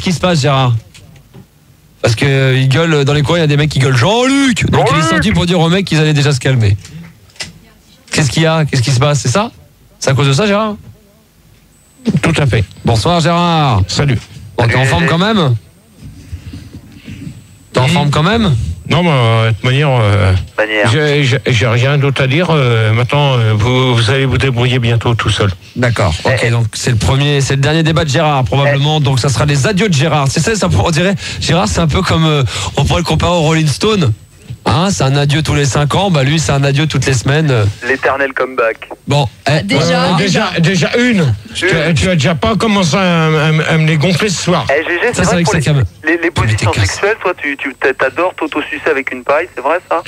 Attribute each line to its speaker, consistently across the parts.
Speaker 1: qui se passe, Gérard? Parce que il gueule dans les coins, il y a des mecs qui gueulent Jean-Luc. Donc il est sorti pour dire aux mecs qu'ils allaient déjà se calmer. Qu'est-ce qu'il y a? Qu'est-ce qui se passe? C'est ça? C'est à cause de ça, Gérard?
Speaker 2: Tout à fait.
Speaker 1: Bonsoir, Gérard.
Speaker 2: Salut.
Speaker 1: Bon, t'es en forme quand même? T'es en forme quand même?
Speaker 2: Non, mais de toute manière, j'ai rien d'autre à dire. Maintenant, vous allez vous débrouiller bientôt tout seul.
Speaker 1: D'accord. Ok, donc c'est le dernier débat de Gérard probablement. Donc ça sera les adieux de Gérard. C'est ça, on dirait. Gérard, c'est un peu comme on pourrait le comparer au Rolling Stone. Hein, c'est un adieu tous les 5 ans. Bah lui, c'est un adieu toutes les semaines.
Speaker 3: L'éternel comeback.
Speaker 1: Bon,
Speaker 2: déjà une. Tu as déjà pas commencé à me les gonfler ce soir.
Speaker 3: GG, c'est vrai que pour les positions sexuelles, toi, tu t'adores t'auto-sucer avec une paille, c'est vrai ça?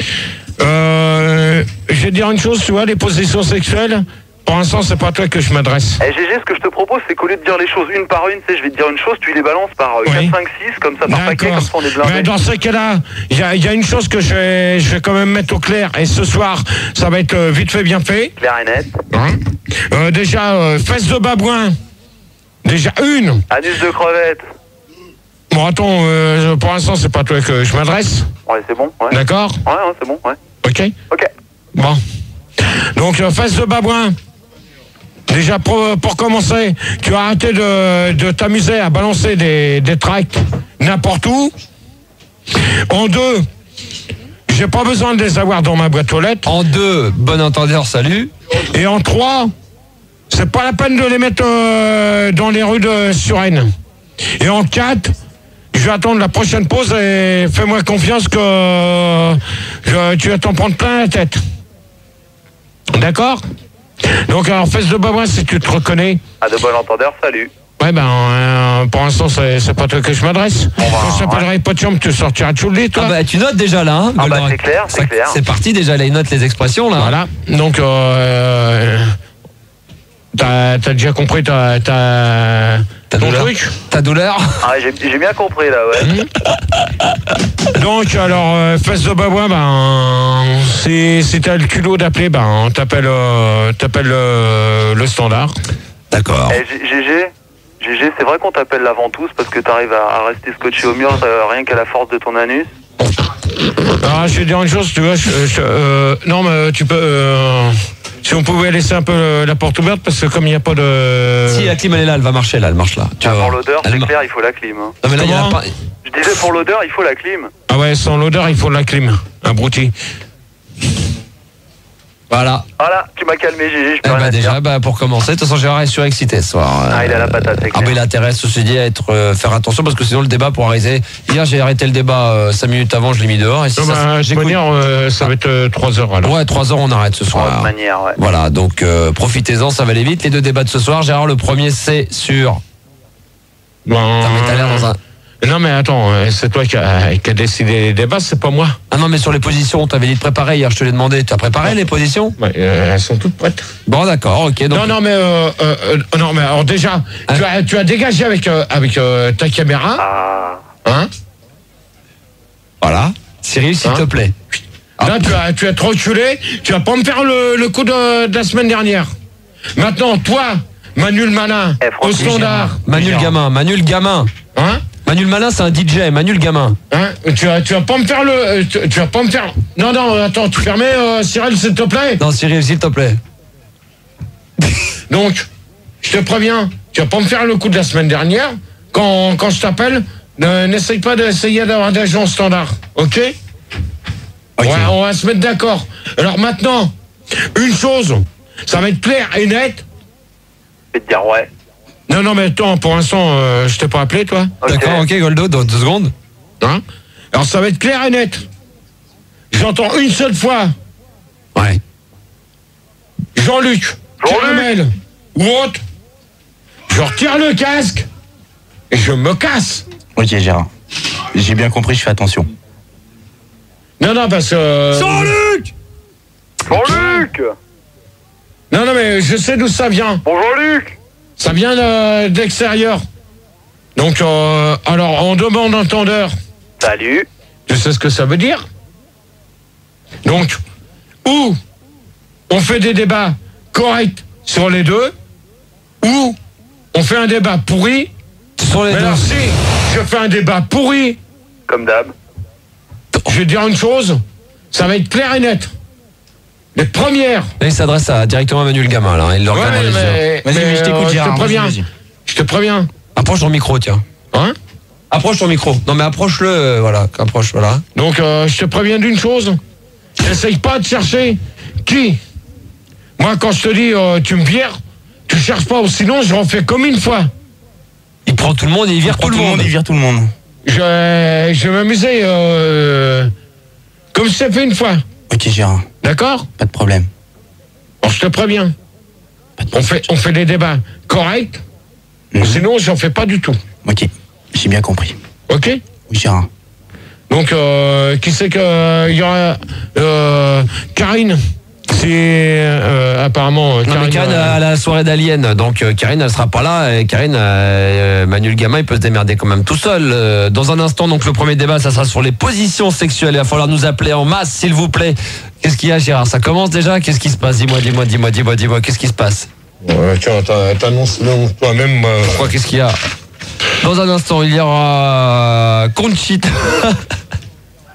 Speaker 2: Je vais te dire une chose, tu vois, les positions sexuelles, pour l'instant, c'est pas à toi que je m'adresse.
Speaker 3: GG, ce que je te propose, c'est qu'au lieu de dire les choses une par une, tu sais, je vais te dire une chose, tu les balances par 4, 5, 6, comme ça, par paquet, comme ça on est blindés.
Speaker 2: Mais dans ce cas-là, il y a une chose que je vais quand même mettre au clair, et ce soir, ça va être vite fait, bien fait.
Speaker 3: Clair et net.
Speaker 2: Hein, déjà, fesses de babouin. Déjà une.
Speaker 3: Anus de crevette.
Speaker 2: Bon, attends, pour l'instant, c'est pas à toi que je m'adresse.
Speaker 3: Ouais, c'est bon. Ouais.
Speaker 2: D'accord?
Speaker 3: Ouais, c'est bon, ouais.
Speaker 2: Ok. Bon. Donc, fesses de babouin. Déjà, pour commencer, tu as arrêté de t'amuser à balancer des tracts n'importe où. En 2, j'ai pas besoin de les avoir dans ma boîte aux lettres.
Speaker 1: En 2, bon entendeur, salut.
Speaker 2: Et en 3, c'est pas la peine de les mettre dans les rues de Suresnes. Et en 4, je vais attendre la prochaine pause et fais-moi confiance que tu vas t'en prendre plein la tête. D'accord? Donc, alors, fesses de babouin, si tu te reconnais.
Speaker 3: Ah, de bon entendeur, salut.
Speaker 2: Ouais, pour l'instant, c'est pas toi que je m'adresse. Quand je t'appellerai pas de chambre, tu sortiras de Chouli, toi.
Speaker 1: Ah bah, tu notes déjà là, hein,
Speaker 3: c'est clair, c'est clair.
Speaker 1: C'est parti déjà, là, il note les expressions, là.
Speaker 2: Voilà. Donc, t'as déjà compris ta
Speaker 1: douleur.
Speaker 2: Truc.
Speaker 1: Ta douleur.
Speaker 3: Ah, j'ai bien compris, là, ouais.
Speaker 2: Donc, alors, fesses de babouin, si t'as le culot d'appeler, t'appelles le standard.
Speaker 1: D'accord.
Speaker 3: GG, c'est vrai qu'on t'appelle la ventouse parce que t'arrives à rester scotché au mur rien qu'à la force de ton anus.
Speaker 2: Ah, je vais dire une chose, tu vois, non, mais tu peux... si on pouvait laisser un peu la porte ouverte, parce que comme il n'y a pas de...
Speaker 1: Si, la clim, elle est là, elle va marcher, là, elle marche là.
Speaker 3: Pour l'odeur, c'est clair, il faut la clim. Hein.
Speaker 1: Non, mais là, il y en a pas...
Speaker 3: Je disais, pour l'odeur, il faut la clim.
Speaker 2: Ah ouais, sans l'odeur, il faut la clim. Abruti.
Speaker 1: Voilà.
Speaker 3: Voilà, tu m'as calmé, GG, je peux rien
Speaker 1: déjà, pour commencer, de toute façon, Gérard est surexcité ce soir.
Speaker 3: Il a la patate, c'est clair.
Speaker 1: Il a intérêt, ceci dit, à faire attention, parce que sinon, le débat pourra arrêter. Hier, j'ai arrêté le débat 5 minutes avant, je l'ai mis dehors. Et si
Speaker 2: ça va être 3 heures, alors.
Speaker 1: Ouais, 3 heures, on arrête ce soir.
Speaker 3: De manière, ouais.
Speaker 1: Voilà, donc profitez-en, ça va aller vite. Les 2 débats de ce soir, Gérard, le premier, c'est sur... T'as l'air dans un...
Speaker 2: Non, mais attends, c'est toi qui a décidé les débats, c'est pas moi.
Speaker 1: Ah non, mais sur les positions, t'avais dit de préparer hier, je te l'ai demandé. Tu as préparé les positions?
Speaker 2: Ouais, elles sont toutes prêtes.
Speaker 1: Bon, d'accord, ok. Donc...
Speaker 2: Non, mais alors déjà, tu as dégagé avec ta caméra.
Speaker 3: Ah.
Speaker 2: Hein?
Speaker 1: Voilà. Cyril, s'il te plaît.
Speaker 2: Là, tu as trop reculé. Tu vas pas me faire le coup de la semaine dernière. Maintenant, toi, Manu le malin, au standard.
Speaker 1: Manu le gamin.
Speaker 2: Hein?
Speaker 1: Manu le malin, c'est un DJ. Manu le gamin.
Speaker 2: Hein? Tu vas pas me faire tu vas pas me faire... Non, attends, tu permets, Cyril, s'il te plaît?
Speaker 1: Non, Cyril, s'il te plaît.
Speaker 2: Donc, je te préviens, tu vas pas me faire le coup de la semaine dernière. Quand je t'appelle, n'essaye pas d'essayer d'avoir des gens standard. Ok?
Speaker 1: Okay.
Speaker 2: Ouais, on va se mettre d'accord. Alors maintenant, une chose, ça va être clair et net.
Speaker 3: Je vais te dire ouais.
Speaker 2: Non, mais attends, pour l'instant, je t'ai pas appelé, toi.
Speaker 3: Okay.
Speaker 1: D'accord, ok, Goldo, dans 2 secondes.
Speaker 2: Hein? Alors, ça va être clair et net. J'entends une seule fois.
Speaker 1: Ouais.
Speaker 2: Jean-Luc, Caramel ou autre. Je retire le casque et je me casse.
Speaker 4: Ok, Gérard. J'ai bien compris, je fais attention.
Speaker 2: Non, parce que...
Speaker 1: Jean-Luc!
Speaker 3: Jean-Luc!
Speaker 2: Non, mais je sais d'où ça vient.
Speaker 3: Bonjour, Luc!
Speaker 2: Ça vient d'extérieur. Donc, alors, on demande entendeur.
Speaker 3: Salut.
Speaker 2: Tu sais ce que ça veut dire? Donc, ou on fait des débats corrects sur les deux, ou on fait un débat pourri
Speaker 1: Sur les deux.
Speaker 2: Alors, si je fais un débat pourri.
Speaker 3: Comme d'hab.
Speaker 2: Je vais te dire une chose, ça va être clair et net. Les premières.
Speaker 1: Là, il s'adresse directement à Manuel Gamin, là. Il le regarde dans les yeux.
Speaker 4: Vas-y, je t'écoute, Gérard.
Speaker 2: Je te préviens.
Speaker 1: Approche ton micro, tiens.
Speaker 2: Hein?
Speaker 1: Approche ton micro. Non, mais approche-le, voilà. Approche, voilà.
Speaker 2: Donc, je te préviens d'une chose. N'essaye pas de chercher qui. Moi, quand je te dis, tu me vires, tu cherches pas, sinon je refais comme une fois.
Speaker 1: Il prend tout le monde et il vire tout le monde.
Speaker 4: Il vire tout le monde.
Speaker 2: Je vais m'amuser comme je t'ai fait une fois.
Speaker 4: Ok, Gérard.
Speaker 2: D'accord?
Speaker 4: Pas de problème.
Speaker 2: Alors, je te préviens. On fait des débats corrects. Sinon, j'en fais pas du tout.
Speaker 4: Ok, j'ai bien compris.
Speaker 2: Ok?
Speaker 4: Oui, Gérard.
Speaker 2: Donc, qui c'est qu'il y aura Karine. C'est apparemment.
Speaker 1: Non, mais Karine à la soirée d'Alien, donc Karine elle sera pas là. Et Karine, Manuel Gamin, il peut se démerder quand même tout seul. Dans un instant, donc le premier débat, ça sera sur les positions sexuelles. Il va falloir nous appeler en masse, s'il vous plaît. Qu'est-ce qu'il y a, Gérard? Ça commence déjà? Qu'est-ce qui se passe? Dis-moi. Qu'est-ce qui se passe?
Speaker 2: Tiens, t'annonces toi-même.
Speaker 1: Pourquoi? Qu'est-ce qu'il y a? Dans un instant, il y aura Conchita.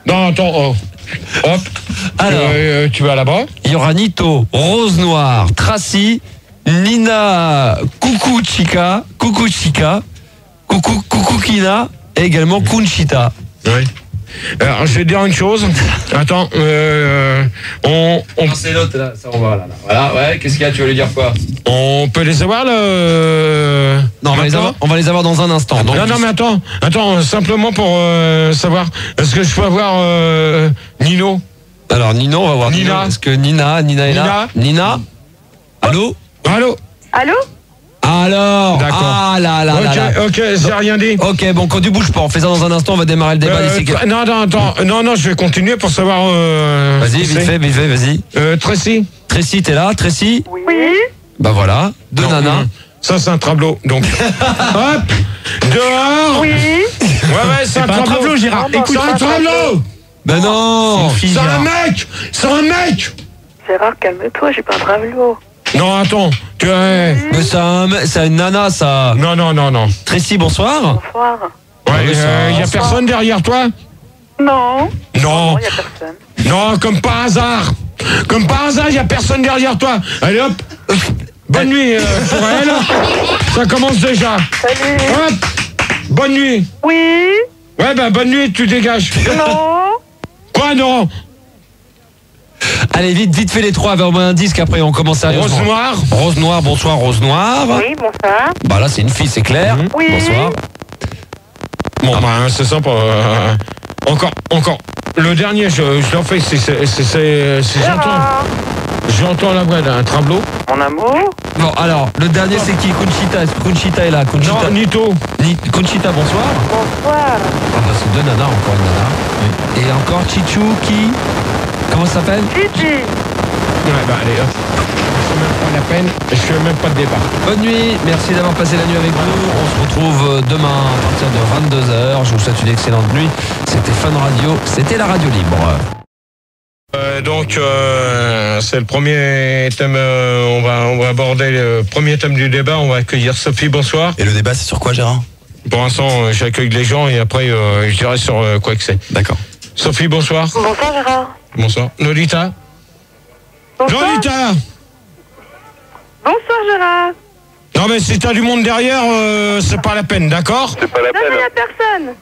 Speaker 2: Non, attends. Hop.
Speaker 1: Alors,
Speaker 2: tu vas là-bas.
Speaker 1: il y aura Nito, Rose Noire, Tracy, Nina, Coucou Chica, Kina et également Conchita.
Speaker 2: Oui. Alors, je vais te dire une chose. Attends,
Speaker 1: Non, c'est l'autre là, ça on va là. Voilà, ouais, qu'est-ce qu'il y a? Tu veux lui dire quoi?
Speaker 2: on peut les avoir le.
Speaker 1: Non, on va les avoir dans un instant. Donc,
Speaker 2: Non, mais attends, simplement pour savoir, est-ce que je peux avoir Nino?
Speaker 1: Alors Nino, on va voir.
Speaker 2: Nina.
Speaker 1: Est-ce que Nina est là? Nina? Allô?
Speaker 2: Allô?
Speaker 1: Alors?
Speaker 2: D'accord.
Speaker 1: Ah là.
Speaker 2: Ok, j'ai rien dit.
Speaker 1: Ok, bon, quand tu bouges pas, on fait ça dans un instant, on va démarrer le débat d'ici.
Speaker 2: Non, attends. Non, je vais continuer pour savoir.
Speaker 1: Vas-y, vite fait, vas-y.
Speaker 2: Tracy?
Speaker 1: Tracy, t'es là? Tracy?
Speaker 5: Oui.
Speaker 1: Bah voilà, deux nanas.
Speaker 2: Ça, c'est un tableau. Donc, hop, dehors.
Speaker 5: Oui.
Speaker 2: Ouais, c'est un tableau,
Speaker 4: Gérard.
Speaker 2: Écoute, c'est un tableau.
Speaker 1: Ben non.
Speaker 2: C'est un mec.
Speaker 5: Gérard, calme-toi, j'ai pas un travelot.
Speaker 2: Non, attends.
Speaker 1: Mais c'est une nana, ça.
Speaker 2: Non.
Speaker 1: Tracy, bonsoir.
Speaker 5: Bonsoir.
Speaker 2: Ouais, y a personne derrière toi?
Speaker 5: Non.
Speaker 2: Non.
Speaker 5: Y a personne.
Speaker 2: Non, comme par hasard, y a personne derrière toi. Allez hop. Bonne nuit pour elle. Ça commence déjà.
Speaker 5: Salut.
Speaker 2: Hop. Bonne nuit.
Speaker 5: Oui.
Speaker 2: Ouais, bonne nuit, tu dégages.
Speaker 5: Non.
Speaker 2: Quoi, non?
Speaker 1: Allez, vite fait les trois, vers un indice qu'après on commence sérieusement.
Speaker 2: Rose Noire.
Speaker 1: Rose Noire, bonsoir, Rose Noire.
Speaker 5: Oui, bonsoir.
Speaker 1: Bah là, c'est une fille, c'est clair.
Speaker 5: Oui.
Speaker 1: Bonsoir.
Speaker 2: Bon, c'est sympa. Encore. Le dernier, je l'en fais, j'entends la voix d'un tableau.
Speaker 5: Mon amour.
Speaker 1: Bon, alors, le dernier, c'est qui? Conchita. Est-ce que Conchita est là? Conchita.
Speaker 2: Non, Nito.
Speaker 1: Conchita, bonsoir.
Speaker 5: Bonsoir.
Speaker 1: Ah bah, c'est deux nanas, encore une nana. Oui. Et encore Chichou, qui? Comment ça s'appelle?
Speaker 5: Gigi.
Speaker 2: Ouais, allez, hop. C'est même pas la peine, je fais même pas de débat.
Speaker 1: Bonne nuit, merci d'avoir passé la nuit avec nous. On se retrouve demain à partir de 22h. Je vous souhaite une excellente nuit. C'était Fun Radio, c'était la radio libre.
Speaker 2: Donc, c'est le premier thème, on va aborder le premier thème du débat. On va accueillir Sophie, bonsoir.
Speaker 4: Et le débat, c'est sur quoi, Gérard?
Speaker 2: Pour l'instant, j'accueille les gens et après, je dirai sur quoi que c'est.
Speaker 4: D'accord.
Speaker 2: Sophie, bonsoir.
Speaker 5: Bonsoir, Gérard.
Speaker 2: Bonsoir. Nolita.
Speaker 5: Bonsoir.
Speaker 2: Nolita.
Speaker 5: Bonsoir, Gérard.
Speaker 2: Non, mais si t'as du monde derrière, c'est pas la peine, d'accord?
Speaker 3: C'est pas la
Speaker 5: Non, mais
Speaker 3: peine.
Speaker 5: y a personne.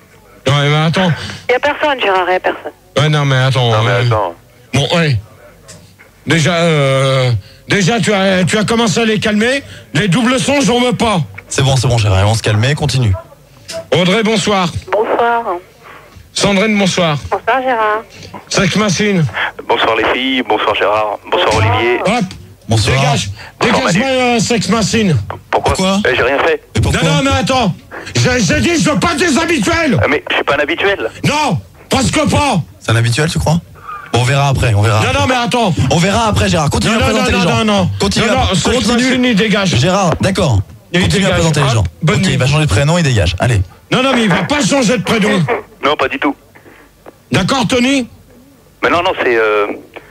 Speaker 2: Ouais, mais attends.
Speaker 5: Y a personne, Gérard, y a personne.
Speaker 2: Ouais, non, mais attends.
Speaker 3: Non, mais attends.
Speaker 2: Bon, ouais. Déjà, tu as commencé à les calmer. Les doubles sons, j'en veux pas.
Speaker 4: C'est bon, Gérard. On se calme, continue.
Speaker 2: Audrey, bonsoir.
Speaker 5: Bonsoir.
Speaker 2: Sandrine, bonsoir.
Speaker 5: Bonsoir, Gérard.
Speaker 2: Sex Machine.
Speaker 3: Bonsoir les filles, bonsoir Gérard, bonsoir Olivier.
Speaker 2: Hop.
Speaker 4: Bonsoir.
Speaker 2: Dégage-moi Sex Machine.
Speaker 3: Pourquoi J'ai rien fait.
Speaker 4: Et pourquoi?
Speaker 2: Non, mais attends. J'ai dit, je veux pas des habituels.
Speaker 3: Mais je suis pas un habituel.
Speaker 2: Non, presque pas.
Speaker 4: C'est un habituel, tu crois? Bon, on verra après,
Speaker 2: Non, mais attends.
Speaker 4: On verra après, Gérard. Continue à présenter les gens.
Speaker 2: Non.
Speaker 4: Continue.
Speaker 2: Sex Machine, il dégage.
Speaker 4: Gérard, d'accord.
Speaker 2: Il
Speaker 4: Continue à
Speaker 2: dégage.
Speaker 4: présenter les gens.
Speaker 2: Bonne
Speaker 4: Ok,
Speaker 2: nuit.
Speaker 4: il va changer de prénom, il dégage. Allez.
Speaker 2: Non, mais il va pas changer de prénom.
Speaker 3: Non, pas du tout.
Speaker 2: D'accord, Tony?
Speaker 3: Mais non, c'est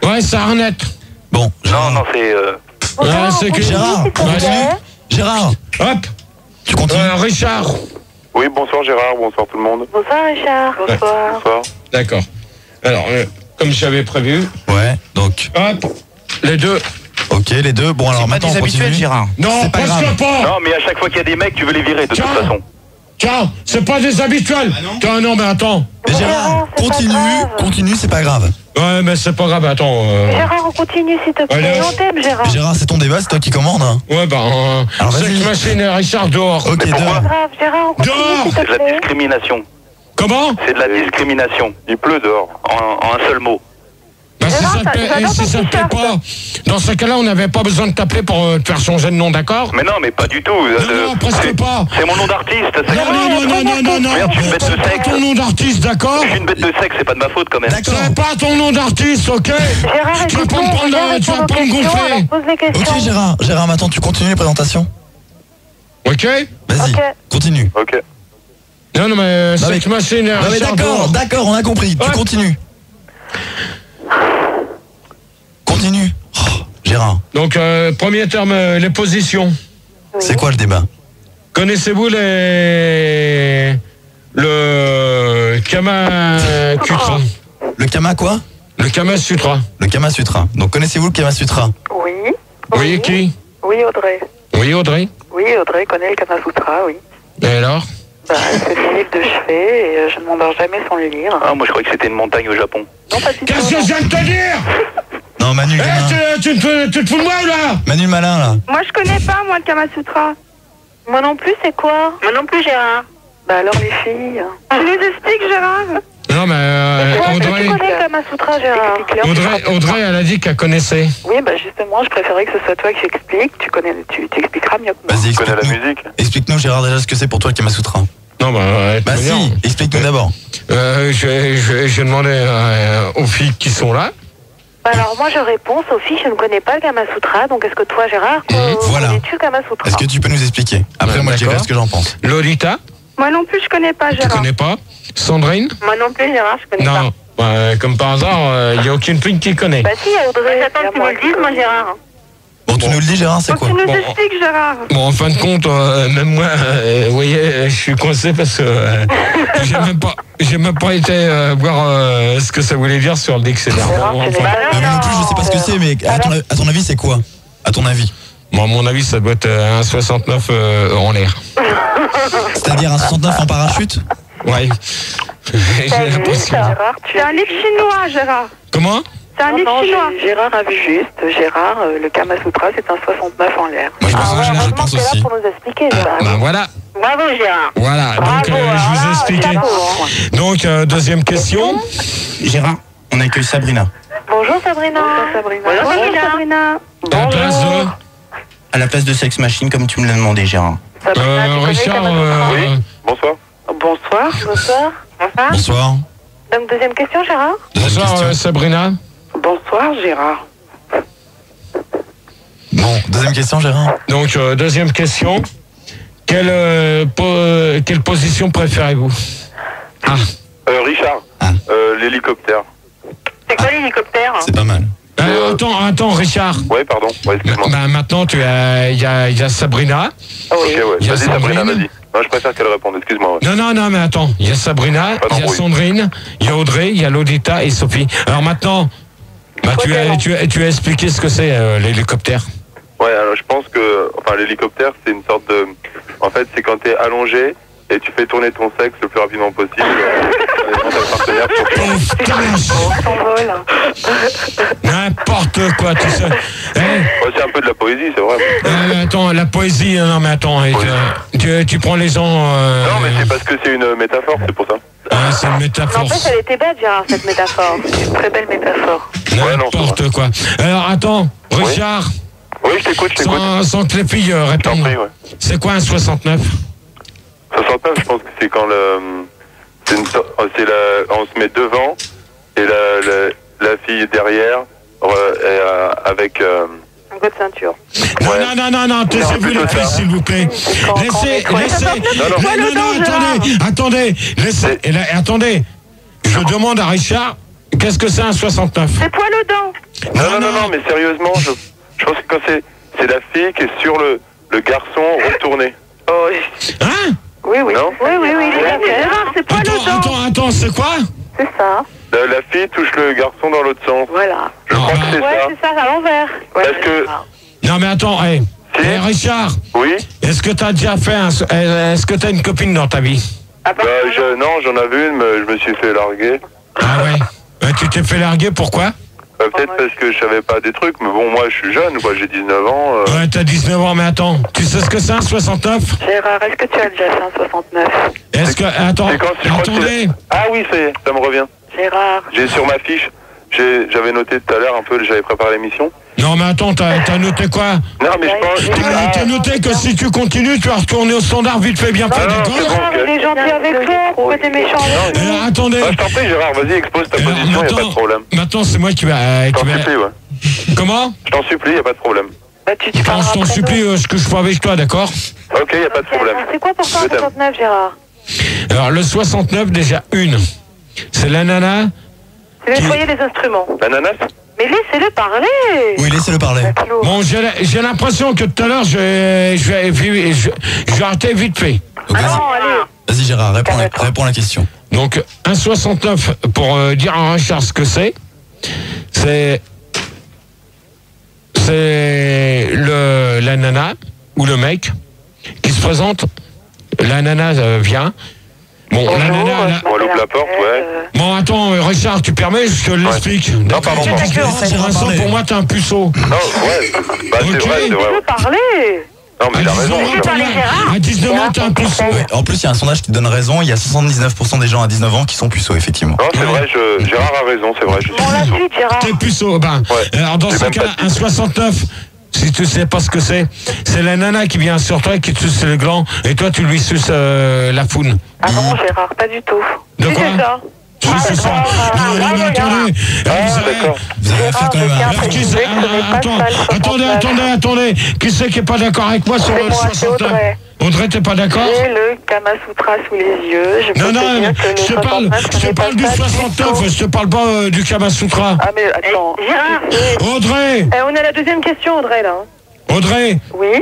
Speaker 2: Ouais, c'est Arnett.
Speaker 4: Bon, Gérard.
Speaker 3: Non, c'est
Speaker 2: Ouais, c'est que
Speaker 4: Gérard,
Speaker 2: Allez.
Speaker 4: Gérard,
Speaker 2: Hop.
Speaker 4: tu continues.
Speaker 2: Richard.
Speaker 3: Oui, bonsoir Gérard, bonsoir tout le monde.
Speaker 5: Bonsoir Richard. Bonsoir.
Speaker 3: Bonsoir.
Speaker 2: D'accord. Alors, comme j'avais prévu.
Speaker 4: Ouais, donc.
Speaker 2: Hop, les deux.
Speaker 4: Ok, les deux. Bon, alors maintenant on continue.
Speaker 6: Gérard.
Speaker 2: Non,
Speaker 4: pas
Speaker 2: presque
Speaker 4: grave.
Speaker 2: pas.
Speaker 3: Non, mais à chaque fois qu'il y a des mecs, tu veux les virer de toute façon.
Speaker 2: Tiens, c'est pas des habituels. Tiens, non, mais attends.
Speaker 4: Mais Gérard, continue, c'est pas grave.
Speaker 2: Ouais, mais c'est pas grave, attends.
Speaker 5: Gérard, on continue s'il te plaît.
Speaker 2: Allez.
Speaker 5: On t'aime, Gérard.
Speaker 4: Gérard, c'est ton débat, c'est toi qui commandes. Hein.
Speaker 2: Ouais, bah,
Speaker 4: Alors,
Speaker 2: Sex
Speaker 4: vas-y.
Speaker 2: Machine et Richard dehors.
Speaker 4: Ok,
Speaker 3: Mais pourquoi
Speaker 4: deux.
Speaker 5: Grave, Gérard, on continue
Speaker 2: Dehors.
Speaker 5: s'il te
Speaker 3: C'est de la
Speaker 5: plaît.
Speaker 3: discrimination.
Speaker 2: Comment?
Speaker 3: C'est de la discrimination. Il pleut dehors. En un seul mot.
Speaker 2: Bah, si
Speaker 5: Gérard,
Speaker 2: ça te plaît,
Speaker 5: j'adore
Speaker 2: si
Speaker 5: ton
Speaker 2: ça te plaît
Speaker 5: t-shirt.
Speaker 2: pas, dans ce cas-là, on n'avait pas besoin de t'appeler pour te faire changer de nom, d'accord?
Speaker 3: Mais non, mais pas du tout.
Speaker 2: Non, presque pas.
Speaker 3: C'est mon nom d'artiste.
Speaker 2: Non.
Speaker 3: Merde, je suis une bête de
Speaker 2: C'est pas
Speaker 3: sexe.
Speaker 2: ton nom d'artiste, d'accord?
Speaker 3: Je suis une bête de sexe, c'est pas de ma faute quand même.
Speaker 4: D'accord.
Speaker 2: C'est pas ton nom d'artiste, ok?
Speaker 5: Gérard,
Speaker 2: Tu vas pas me
Speaker 5: écoute-nous,
Speaker 2: prendre,
Speaker 5: Gérard,
Speaker 2: tu vas
Speaker 5: répond
Speaker 2: pas
Speaker 5: aux
Speaker 2: me
Speaker 5: questions,
Speaker 2: gonfler.
Speaker 5: alors pose les questions.
Speaker 4: Ok, Gérard, maintenant tu continues les présentations.
Speaker 2: Ok?
Speaker 4: Vas-y,
Speaker 5: Ok.
Speaker 4: continue.
Speaker 3: Ok.
Speaker 2: Non, mais Sex Machine et
Speaker 4: Non, mais
Speaker 2: Richard dehors.
Speaker 4: d'accord, on a compris. Tu
Speaker 2: Ouais.
Speaker 4: continues. Continue. Oh, Gérard,
Speaker 2: Donc, premier terme, les positions.
Speaker 4: c'est quoi le débat?
Speaker 2: Connaissez-vous le Kama Sutra?
Speaker 4: Le Kama quoi?
Speaker 2: Le Kama Sutra.
Speaker 4: Le Kama Sutra. Donc connaissez-vous le Kama Sutra?
Speaker 5: Oui.
Speaker 2: Oui, qui?
Speaker 5: Oui, Audrey.
Speaker 2: Oui, Audrey.
Speaker 5: Oui, Audrey connaît le Kama Sutra, oui.
Speaker 2: Et alors?
Speaker 5: Bah, c'est son livre de chevet et je ne m'endors jamais sans le lire.
Speaker 3: Ah, moi je croyais que c'était une montagne au Japon.
Speaker 5: Non, pas du tout.
Speaker 2: Qu'est-ce que je viens de te dire?
Speaker 4: Non, Manu, gamin.
Speaker 2: Tu te fous de moi ou là?
Speaker 4: Manu Malin là.
Speaker 5: Moi, je connais pas, moi, le Kama Sutra. Moi non plus, c'est quoi? Moi non plus, Gérard. Bah alors, les filles. Tu nous expliques, Gérard?
Speaker 2: Non, mais Audrey,
Speaker 5: Tu connais le Kama Sutra, Gérard?
Speaker 2: Audrey, elle a dit qu'elle connaissait.
Speaker 5: Oui, bah justement, je préférais que ce soit toi qui expliques. Tu expliqueras mieux que moi.
Speaker 4: Vas-y,
Speaker 3: Tu connais la
Speaker 4: explique-nous.
Speaker 3: musique?
Speaker 4: Explique-nous, Gérard, déjà ce que c'est pour toi le Kama Sutra.
Speaker 2: Non,
Speaker 4: Bah si, explique-nous d'abord.
Speaker 2: J'ai demandé aux filles qui sont là.
Speaker 5: Bah alors, moi, je réponds, Sophie, je ne connais pas le Kama Sutra. Donc, est-ce que toi, Gérard,
Speaker 4: Voilà.
Speaker 5: connais-tu le Kama Sutra?
Speaker 4: Est-ce que tu peux nous expliquer? Après,
Speaker 2: Ouais,
Speaker 4: moi, je dirai
Speaker 2: d'accord.
Speaker 4: ce que j'en pense.
Speaker 2: Lolita,
Speaker 5: Moi non plus, je connais pas,
Speaker 2: tu
Speaker 5: Gérard.
Speaker 2: connais pas? Sandrine?
Speaker 5: Moi non plus, Gérard, je connais pas.
Speaker 2: Non. Comme par hasard, il n'y a aucune fille qui connaît.
Speaker 5: Bah si, il y a Audrey. J'attends que tu me le dises, moi, Gérard.
Speaker 4: Bon, tu nous le dis, Gérard, c'est
Speaker 5: Faut que
Speaker 4: quoi?
Speaker 5: tu nous
Speaker 2: Bon.
Speaker 5: expliques, Gérard.
Speaker 2: Bon, en fin de compte, même moi, vous voyez, je suis coincé parce que j'ai même pas été voir ce que ça voulait dire sur le dictionnaire. Bon, enfin,
Speaker 4: Moi non plus, je sais pas ce que c'est, mais à ton avis, c'est quoi? À ton avis?
Speaker 2: bon, à mon avis, ça doit être un 69 en l'air.
Speaker 4: C'est-à-dire un 69 en parachute?
Speaker 2: Ouais. J'ai l'impression.
Speaker 5: Gérard,
Speaker 7: C'est un livre chinois, Gérard.
Speaker 2: Comment?
Speaker 7: C'est un livre chinois.
Speaker 5: Gérard a vu juste. Gérard, le Kama Sutra, c'est un 69 en l'air.
Speaker 4: Moi, je pense
Speaker 5: T'es là
Speaker 4: aussi.
Speaker 5: pour nous expliquer, Gérard.
Speaker 2: Ben voilà.
Speaker 5: Bravo, Gérard.
Speaker 2: Voilà, donc je vous ai expliqué. Donc, deuxième question.
Speaker 6: Gérard, on accueille Sabrina.
Speaker 5: Bonjour, Sabrina. Bonjour, Sabrina.
Speaker 7: Bonjour, Sabrina.
Speaker 2: À la place de...
Speaker 6: À la place de Sex Machine, comme tu me l'as demandé, Gérard.
Speaker 5: Sabrina, tu connais
Speaker 2: Richard,
Speaker 5: Kama Sutra?
Speaker 3: Oui, bonsoir.
Speaker 5: Bonsoir. Bonsoir. Bonsoir.
Speaker 4: Bonsoir.
Speaker 5: Donc, deuxième question, Gérard.
Speaker 4: Deuxième
Speaker 2: bonsoir
Speaker 4: question.
Speaker 2: Sabrina.
Speaker 5: Bonsoir, Gérard.
Speaker 4: Bon, deuxième question, Gérard.
Speaker 2: Donc, deuxième question. Quelle position préférez-vous? Ah,
Speaker 3: Richard,
Speaker 4: Ah.
Speaker 3: l'hélicoptère.
Speaker 5: C'est quoi l'hélicoptère?
Speaker 4: C'est pas mal.
Speaker 2: attends, Richard.
Speaker 3: Ouais, pardon. Ouais, excuse-moi.
Speaker 2: Bah, maintenant, il y a Sabrina.
Speaker 3: Ok, ouais.
Speaker 2: Il y a
Speaker 3: Vas-y, Sabrina,
Speaker 2: Sandrine.
Speaker 3: vas-y. Non, je préfère qu'elle réponde, excuse-moi. Ouais.
Speaker 2: Non, mais attends. Il y a Sabrina,
Speaker 3: Pas
Speaker 2: il y a
Speaker 3: d'embrouille.
Speaker 2: Sandrine, il y a Audrey, il y a Lolita et Sophie. Alors maintenant, bah, tu as expliqué ce que c'est l'hélicoptère.
Speaker 3: Ouais, alors je pense que, enfin, l'hélicoptère, c'est une sorte de... En fait, c'est quand t'es allongé et tu fais tourner ton sexe le plus rapidement possible. Dans ta partenaire pour...
Speaker 2: Putain,
Speaker 5: S'envole.
Speaker 2: n'importe quoi, tu sais.
Speaker 3: Ouais, c'est un peu de la poésie, c'est vrai.
Speaker 2: Attends, la poésie, non mais attends, tu prends les gens...
Speaker 3: Non, mais c'est parce que c'est une métaphore, c'est pour ça.
Speaker 2: c'est une métaphore.
Speaker 5: En fait, elle était bête, Gérard, cette métaphore. C'est une très belle métaphore.
Speaker 3: Ouais, non,
Speaker 2: N'importe quoi. Alors attends, Richard,
Speaker 3: Oui, je t'écoute.
Speaker 2: sans que les filles
Speaker 3: Je t'en
Speaker 2: répondent,
Speaker 3: prie, ouais.
Speaker 2: c'est quoi un 69?
Speaker 3: 69, je pense que c'est quand on se met devant et la fille derrière avec...
Speaker 5: Un coup de ceinture.
Speaker 2: Non, taisez-vous les filles, s'il vous plaît. Laissez. Attendez. Attendez. Je demande à Richard, qu'est-ce que c'est un 69?
Speaker 7: C'est poil aux dents.
Speaker 3: Non, mais sérieusement, je pense que quand c'est la fille qui est sur le garçon retourné.
Speaker 5: Oh,
Speaker 2: Hein?
Speaker 5: Oui, oui.
Speaker 3: Non?
Speaker 5: Oui, Gérard, c'est pas le dent.
Speaker 2: Attends, c'est quoi?
Speaker 5: C'est ça.
Speaker 3: La fille touche le garçon dans l'autre sens.
Speaker 5: Voilà.
Speaker 3: Je crois que c'est
Speaker 5: Ouais,
Speaker 3: ça.
Speaker 5: c'est ça, à l'envers. Ouais,
Speaker 3: Est-ce que...
Speaker 2: Non, mais attends,
Speaker 3: Si.
Speaker 2: Richard,
Speaker 3: Oui?
Speaker 2: est-ce que t'as déjà fait est-ce que t'as une copine dans ta vie?
Speaker 3: Non, j'en avais une, mais je me suis fait larguer.
Speaker 2: Ah ouais. Tu t'es fait larguer, pourquoi?
Speaker 3: Peut-être parce que je savais pas des trucs, mais bon, moi je suis jeune, quoi, j'ai 19 ans.
Speaker 2: Ouais, t'as 19 ans, mais attends, tu sais ce que c'est un 69?
Speaker 5: Gérard, est-ce que tu as déjà fait un 69?
Speaker 2: Est-ce que... Attends,
Speaker 3: C'est quand, je crois que
Speaker 2: attendez.
Speaker 3: c'est- Ah oui, ça me revient.
Speaker 5: Gérard.
Speaker 3: J'ai sur ma fiche, j'avais noté tout à l'heure un peu, j'avais préparé l'émission.
Speaker 2: Non, mais attends, t'as noté quoi?
Speaker 3: Non, mais je pense...
Speaker 2: T'as noté que si tu continues, tu vas retourner au standard vite fait bien fait,
Speaker 3: non,
Speaker 2: d'accord?
Speaker 3: c'est bon.
Speaker 5: Gérard, il est gentil avec toi, t'es méchant avec nous.
Speaker 2: Attendez.
Speaker 3: Je t'en prie, Gérard, vas-y, expose ta position, y a pas de problème.
Speaker 2: Maintenant, c'est moi qui va...
Speaker 3: Je t'en supplie, ouais.
Speaker 2: Comment?
Speaker 3: Je t'en supplie, y a pas de problème.
Speaker 5: Bah, tu
Speaker 2: Quand
Speaker 5: parleras
Speaker 2: je t'en
Speaker 5: après
Speaker 2: supplie,
Speaker 5: nous.
Speaker 2: ce que je fais avec toi, d'accord?
Speaker 3: Ok, y a pas de problème.
Speaker 5: C'est quoi pour toi un
Speaker 3: Je t'aime.
Speaker 5: 69, Gérard?
Speaker 2: Alors, le 69, déjà, c'est la nana...
Speaker 5: C'est nettoyer les instruments.
Speaker 3: L'ananas?
Speaker 5: Mais laissez-le parler.
Speaker 4: Oui, laissez-le parler.
Speaker 2: Bon, j'ai l'impression que tout à l'heure, je vais arrêter vite fait.
Speaker 4: Donc,
Speaker 5: Ah non, allez.
Speaker 4: vas-y Gérard, réponds à la question.
Speaker 2: Donc, un 69, pour dire à Richard ce que c'est la nana ou le mec qui se présente. La nana vient. Bon, la
Speaker 5: Bonjour,
Speaker 2: nana...
Speaker 3: On loupe la porte, ouais.
Speaker 2: Bon, attends, Richard, tu permets, je te l'explique.
Speaker 3: Non, pardon, pardon.
Speaker 2: Pour l'instant, pour moi, t'es un puceau.
Speaker 3: Non, ouais. Bah, c'est
Speaker 2: Ok.
Speaker 3: vrai, c'est vrai.
Speaker 5: Laissez-le parler.
Speaker 3: Non, mais il a raison.
Speaker 2: À 19 ans, t'es un puceau.
Speaker 4: Ouais, en plus, il y a un sondage qui donne raison. Il y a 79% des gens à 19 ans qui sont puceaux, effectivement.
Speaker 3: Non, c'est vrai, Gérard a raison, c'est vrai. Je suis
Speaker 5: Bon, la
Speaker 3: puceau.
Speaker 5: suite, Gérard.
Speaker 2: T'es puceau. Ben,
Speaker 3: Ouais.
Speaker 2: alors, dans
Speaker 3: J'ai
Speaker 2: ce
Speaker 3: même
Speaker 2: cas,
Speaker 3: pas de
Speaker 2: un 69, si tu sais pas ce que c'est la nana qui vient sur toi et qui te suce le gland, et toi, tu lui suces la foune.
Speaker 5: Ah non, Gérard, pas du tout.
Speaker 2: De
Speaker 5: Si,
Speaker 2: quoi?
Speaker 5: c'est ça.
Speaker 2: Je sais ça. Non, mais attendez.
Speaker 3: Ah, d'accord.
Speaker 4: Vous avez fait quand même un...
Speaker 2: Alors, attendez. Qui c'est qui est pas d'accord avec moi sur
Speaker 5: C'est
Speaker 2: le
Speaker 5: moi, c'est
Speaker 2: 69?
Speaker 5: Audrey.
Speaker 2: Audrey, t'es pas d'accord?
Speaker 5: J'ai le Kama Sutra sous les yeux. Je peux
Speaker 2: Non,
Speaker 5: te dire que le
Speaker 2: je te parle
Speaker 5: 69, ce n'est pas
Speaker 2: du
Speaker 5: ça
Speaker 2: 69, je te parle pas du Kama Sutra.
Speaker 5: Ah, mais attends. Gérard.
Speaker 2: Audrey,
Speaker 5: On a la deuxième question, Audrey, là.
Speaker 2: Audrey,
Speaker 5: Oui.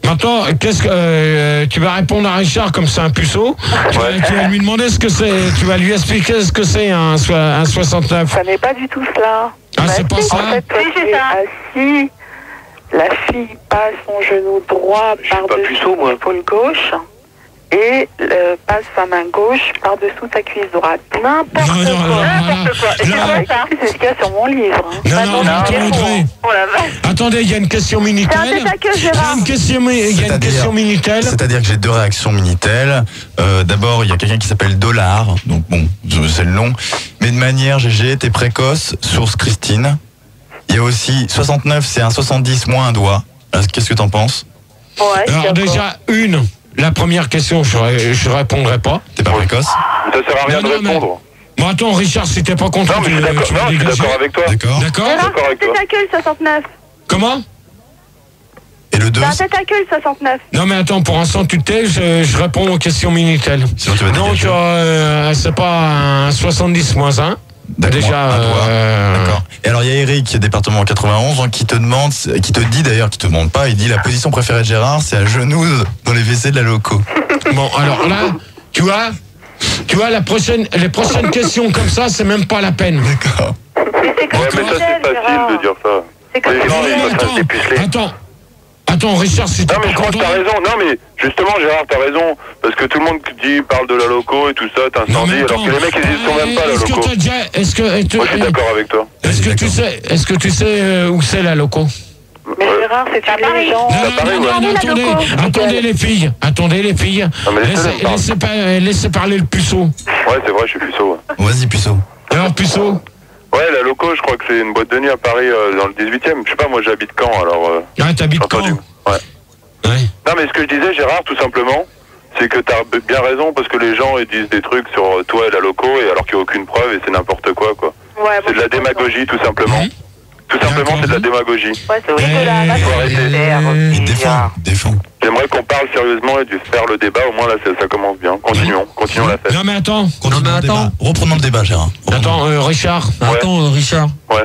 Speaker 2: maintenant, qu'est-ce que tu vas répondre à Richard comme c'est un puceau? Tu vas lui demander ce que c'est, tu vas lui expliquer ce que c'est un 69.
Speaker 5: Ça n'est pas du tout cela.
Speaker 2: Ah, c'est pas ça?
Speaker 5: En fait, toi, tu es assis. La fille passe son genou droit par-dessus son épaule gauche et passe sa main gauche par-dessous sa cuisse droite. N'importe quoi. N'importe quoi. Et c'est pas ça. C'est ce qu'il y a sur mon livre.
Speaker 2: Non, attends, Audrey.
Speaker 5: Oh la vache.
Speaker 2: Attendez, il y a une question Minitel.
Speaker 5: C'est un tête à queue,
Speaker 2: Il y a
Speaker 5: Gérard.
Speaker 2: une question Minitel.
Speaker 4: C'est-à-dire que j'ai deux réactions Minitel. D'abord, il y a quelqu'un qui s'appelle Dollar, donc bon, c'est le nom. Mais de manière, GG, t'es précoce, source Christine. Il y a aussi 69, c'est un 70 moins un doigt. Alors, qu'est-ce que t'en penses?
Speaker 5: Ouais,
Speaker 2: Alors
Speaker 5: d'accord.
Speaker 2: déjà, la première question, je répondrai pas.
Speaker 4: T'es pas précoce?
Speaker 3: Ça sert à rien de
Speaker 2: Non, mais-
Speaker 3: répondre.
Speaker 2: Bon, attends, Richard, si t'es pas content,
Speaker 3: Non, mais je suis d'accord.
Speaker 2: tu vas
Speaker 3: Non, je suis
Speaker 2: dégager.
Speaker 3: d'accord avec toi.
Speaker 4: D'accord.
Speaker 2: D'accord?
Speaker 5: Gérard,
Speaker 3: D'accord avec
Speaker 5: c'est
Speaker 3: toi.
Speaker 5: ta queue, le 69.
Speaker 2: Comment?
Speaker 4: Et le 2,
Speaker 5: C'est un tête à queue, le 69.
Speaker 2: Non, mais attends, pour l'instant, tu te tais, je réponds aux questions Minitel.
Speaker 4: sinon tu vas
Speaker 2: Donc,
Speaker 4: dégager.
Speaker 2: c'est pas un 70 moins 1.
Speaker 4: D'accord,
Speaker 2: Déjà,
Speaker 4: un doigt. D'accord. Et alors il y a Eric, département 91, hein, qui te demande, qui te dit d'ailleurs, qui te demande pas, il dit la position préférée de Gérard, c'est à genoux dans les WC de la loco.
Speaker 2: Bon, alors là, tu vois, les prochaines questions comme ça, c'est même pas la peine.
Speaker 4: D'accord.
Speaker 5: Mais c'est
Speaker 3: Ouais, mais ça, c'est facile de dire ça.
Speaker 5: C'est comme
Speaker 3: Les gens,
Speaker 2: Non,
Speaker 3: ils
Speaker 2: mais
Speaker 3: peuvent pas se dépuceler.
Speaker 2: attends, Richard, si t'es
Speaker 3: Non, mais
Speaker 2: pas
Speaker 3: je crois que
Speaker 2: content...
Speaker 3: t'as raison. Non, mais justement, Gérard, t'as raison. Parce que tout le monde parle de la loco et tout ça,
Speaker 2: Non,
Speaker 3: t'incendie,
Speaker 2: mais
Speaker 3: alors
Speaker 2: attends,
Speaker 3: que les mecs, ils y sont même pas, la
Speaker 2: est-ce que
Speaker 3: loco.
Speaker 2: t'as déjà...
Speaker 3: Moi, je suis d'accord avec toi.
Speaker 2: Est-ce que tu sais où c'est la loco?
Speaker 5: Mais Gérard, c'est une légende.
Speaker 2: Non, attendez les filles.
Speaker 3: Non, mais
Speaker 2: Laissez parler le puceau.
Speaker 3: Ouais, c'est vrai, je suis puceau. Ouais.
Speaker 4: Vas-y puceau.
Speaker 2: Alors, puceau,
Speaker 3: Ouais, la loco, je crois que c'est une boîte de nuit à Paris, dans le 18e. Je sais pas, moi, j'habite Caen, alors...
Speaker 2: t'habites
Speaker 3: j'ai
Speaker 2: quand?
Speaker 3: entendu. Ouais.
Speaker 2: Ouais.
Speaker 3: Non, mais ce que je disais, Gérard, tout simplement, c'est que t'as bien raison, parce que les gens, ils disent des trucs sur toi et la loco, et alors qu'il n'y a aucune preuve, et c'est n'importe quoi, quoi.
Speaker 5: Ouais,
Speaker 3: C'est de la démagogie, tout simplement. Tout simplement, c'est de la démagogie.
Speaker 5: Ouais, c'est dégueulasse.
Speaker 3: Faut arrêter.
Speaker 4: Défends.
Speaker 3: J'aimerais qu'on parle sérieusement et de faire le débat, au moins là, ça commence bien. Continuons la fête.
Speaker 2: Non, mais attends.
Speaker 4: Continuons le débat. Reprenons le débat, Gérard.
Speaker 2: Attends, Richard.
Speaker 3: Ouais.
Speaker 1: Attends, Richard.
Speaker 3: Ouais.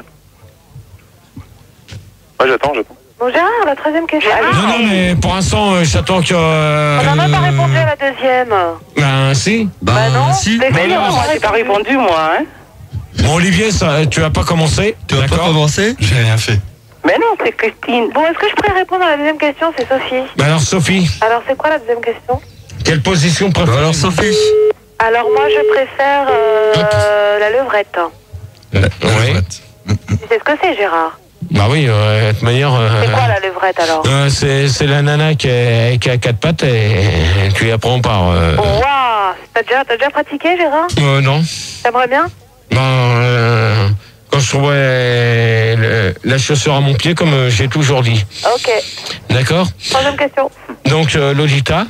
Speaker 3: Ouais, j'attends.
Speaker 7: Bon, Gérard, la 13e question.
Speaker 2: Non, mais pour l'instant, j'attends que...
Speaker 7: On n'a même pas répondu à la deuxième.
Speaker 2: Ben, si.
Speaker 7: Bah non.
Speaker 1: si.
Speaker 7: Mais non, moi, j'ai pas répondu, moi. Hein.
Speaker 2: Bon, Olivier, ça, tu vas pas commencer?
Speaker 1: Tu vas pas commencer?
Speaker 4: J'ai rien fait.
Speaker 7: Mais non, c'est Christine. Bon, est-ce que je pourrais répondre à la deuxième question? C'est Sophie.
Speaker 2: Ben alors, Sophie,
Speaker 7: Alors, c'est quoi la deuxième question?
Speaker 2: quelle position préfères?
Speaker 1: Alors Sophie.
Speaker 7: Alors, moi, je préfère la levrette.
Speaker 2: Oui.
Speaker 7: Tu sais ce que c'est, Gérard?
Speaker 2: Bah oui, de toute manière...
Speaker 7: C'est quoi la levrette, alors?
Speaker 2: c'est la nana qui a quatre pattes et tu y apprends par...
Speaker 7: Waouh! T'as déjà pratiqué, Gérard?
Speaker 2: Non.
Speaker 7: T'aimerais bien?
Speaker 2: Ben, quand je trouvais la chaussure à mon pied, comme j'ai toujours dit.
Speaker 7: Ok.
Speaker 2: D'accord?
Speaker 7: Troisième question.
Speaker 2: Donc, Lolita.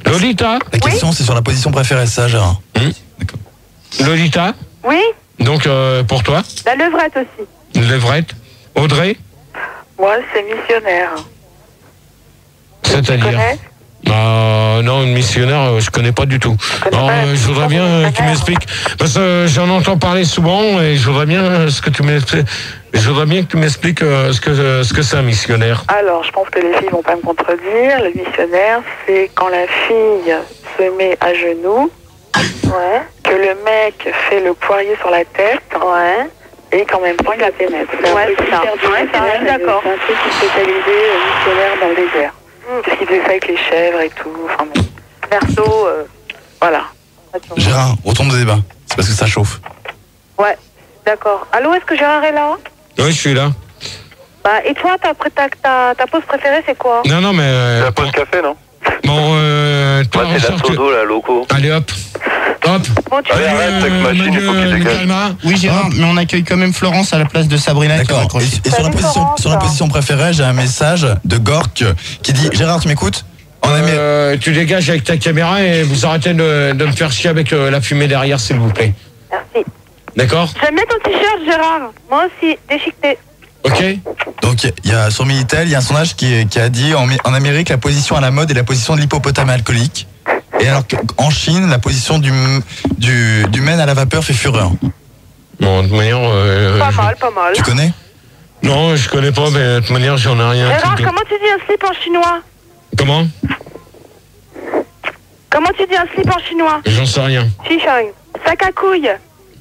Speaker 2: Lolita.
Speaker 4: La question, c'est sur la position préférée, ça, Gérard.
Speaker 2: Lolita.
Speaker 7: Oui?
Speaker 2: Donc, pour toi,
Speaker 7: La levrette aussi.
Speaker 2: Levrette. Audrey.
Speaker 5: Moi, c'est missionnaire.
Speaker 2: C'est-à-dire? Non, une missionnaire, je connais pas du tout. Alors, je voudrais bien que tu m'expliques, parce que j'en entends parler souvent et je voudrais bien que tu m'expliques ce que c'est un missionnaire.
Speaker 5: Alors, je pense que les filles vont pas me contredire. Le missionnaire, c'est quand la fille se met à genoux, que le mec fait le poirier sur la tête, et qu'en même temps, il la pénètre.
Speaker 7: Ouais, c'est ça. Ouais, c'est d'accord.
Speaker 5: C'est un truc spécialisé missionnaire dans le désert. Parce qu'il faisait ça avec les chèvres et tout. Enfin bon. Perso, voilà.
Speaker 4: Gérard, retourne de débat. C'est parce que ça chauffe.
Speaker 7: Ouais, d'accord. Allô, est-ce que Gérard est là?
Speaker 2: Oui, je suis là.
Speaker 7: Bah, et toi, ta pause préférée, c'est quoi?
Speaker 2: Non, mais...
Speaker 3: La pause café, non?
Speaker 2: Bon, toi,
Speaker 3: Ouais, c'est la
Speaker 2: Richard, tu-
Speaker 3: sodo, là, locaux.
Speaker 2: Allez, hop. Hop.
Speaker 7: Bon, tu
Speaker 3: Allez, arrête, Sex Machine, il faut qu'il dégage.
Speaker 2: Calma.
Speaker 6: Oui, Gérard, mais on accueille quand même Florence à la place de Sabrina qui a
Speaker 4: D'accord.
Speaker 6: raccroché.
Speaker 4: Et sur la
Speaker 7: Salut,
Speaker 4: position,
Speaker 7: Florence.
Speaker 4: sur la position préférée, j'ai un message de Gork qui dit Gérard, tu m'écoutes? En Amérique.
Speaker 2: Tu dégages avec ta caméra et vous arrêtez de me faire chier avec la fumée derrière, s'il vous plaît.
Speaker 7: Merci.
Speaker 2: D'accord?
Speaker 7: J'aime bien ton t-shirt, Gérard. Moi aussi, déchiqueté.
Speaker 2: Ok?
Speaker 4: Donc il y a sur Minitel, il y a un sondage qui a dit en Amérique la position à la mode est la position de l'hippopotame alcoolique. Et alors qu'en Chine, la position du men à la vapeur fait fureur.
Speaker 2: Bon, de toute manière...
Speaker 7: Pas mal, pas mal.
Speaker 2: Ah,
Speaker 4: Tu connais?
Speaker 2: Non, je connais pas, mais de toute manière, j'en ai rien.
Speaker 7: Gérard, comment tu dis un slip en chinois?
Speaker 2: Comment?
Speaker 7: Comment tu dis un slip en chinois?
Speaker 2: J'en sais rien.
Speaker 7: Chichang. Sac à couilles.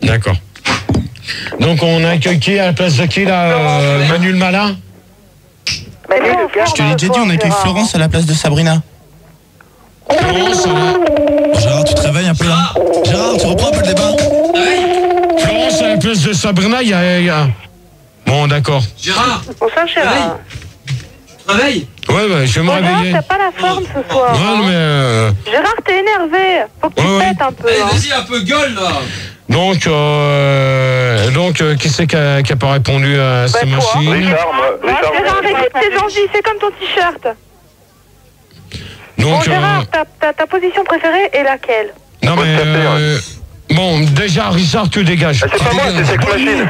Speaker 2: D'accord. Donc on accueille qui à la place de qui là? Manu le malin?
Speaker 7: Mais non,
Speaker 6: Je te l'ai déjà dit, on accueille Florence à la place de Sabrina.
Speaker 2: Florence,
Speaker 4: Gérard, tu te réveilles un peu là? Gérard, tu reprends un peu le débat?
Speaker 2: Florence à la place de Sabrina, il y a... Bon, d'accord.
Speaker 1: Gérard,
Speaker 7: Bonsoir, Gérard.
Speaker 1: réveille.
Speaker 2: Ouais, je vais me
Speaker 7: Bon, Gérard,
Speaker 2: réveiller.
Speaker 7: t'as pas la forme ce soir.
Speaker 2: Ouais,
Speaker 7: hein.
Speaker 2: mais...
Speaker 7: Gérard, t'es énervé. Faut que tu
Speaker 2: Ouais.
Speaker 7: pètes un peu.
Speaker 1: Allez,
Speaker 7: hein.
Speaker 1: vas-y, un peu gueule, là.
Speaker 2: Donc, qui c'est qui a pas répondu à ces
Speaker 7: toi.
Speaker 2: machines?
Speaker 3: Richard, moi,
Speaker 7: Gérard, écoute tes envies. C'est comme ton t-shirt. Bon,
Speaker 2: Donc,
Speaker 7: Gérard, ta position préférée est laquelle?
Speaker 2: non mais... bon, déjà, Richard, tu dégages.
Speaker 3: c'est pas moi, c'est Sex Machine.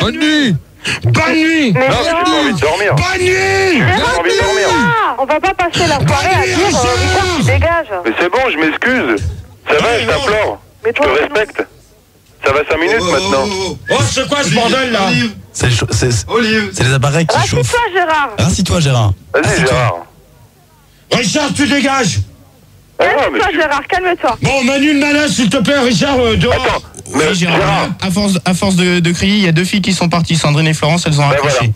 Speaker 2: Bonne nuit. Bonne nuit.
Speaker 7: Mais
Speaker 3: Non, j'ai envie de dormir.
Speaker 2: Bonne nuit.
Speaker 7: Gérard,
Speaker 3: envie de dormir.
Speaker 7: on va pas passer la soirée à dire Richard, tu dégages.
Speaker 3: Mais c'est bon, je m'excuse. Ça va, je t'implore.
Speaker 7: Mais
Speaker 3: Je
Speaker 7: toi,
Speaker 3: te respecte. Ça va 5 minutes maintenant.
Speaker 2: Oh, c'est quoi ce bordel là?
Speaker 4: C'est les appareils qui chauffent.
Speaker 7: Rassieds-toi, Gérard.
Speaker 4: Rassis-toi, Gérard.
Speaker 3: Vas-y, Gérard.
Speaker 2: Richard, tu dégages.
Speaker 3: Ah non, mais
Speaker 7: Calme-toi,
Speaker 3: tu-
Speaker 7: Gérard, calme-toi.
Speaker 2: Bon, Manu le malin, s'il te plaît, Richard, dehors.
Speaker 3: Attends, mais
Speaker 6: Oui, Gérard,
Speaker 3: Gérard,
Speaker 6: à force de crier, il y a deux filles qui sont parties, Sandrine et Florence, elles ont
Speaker 3: Ben
Speaker 6: raccroché.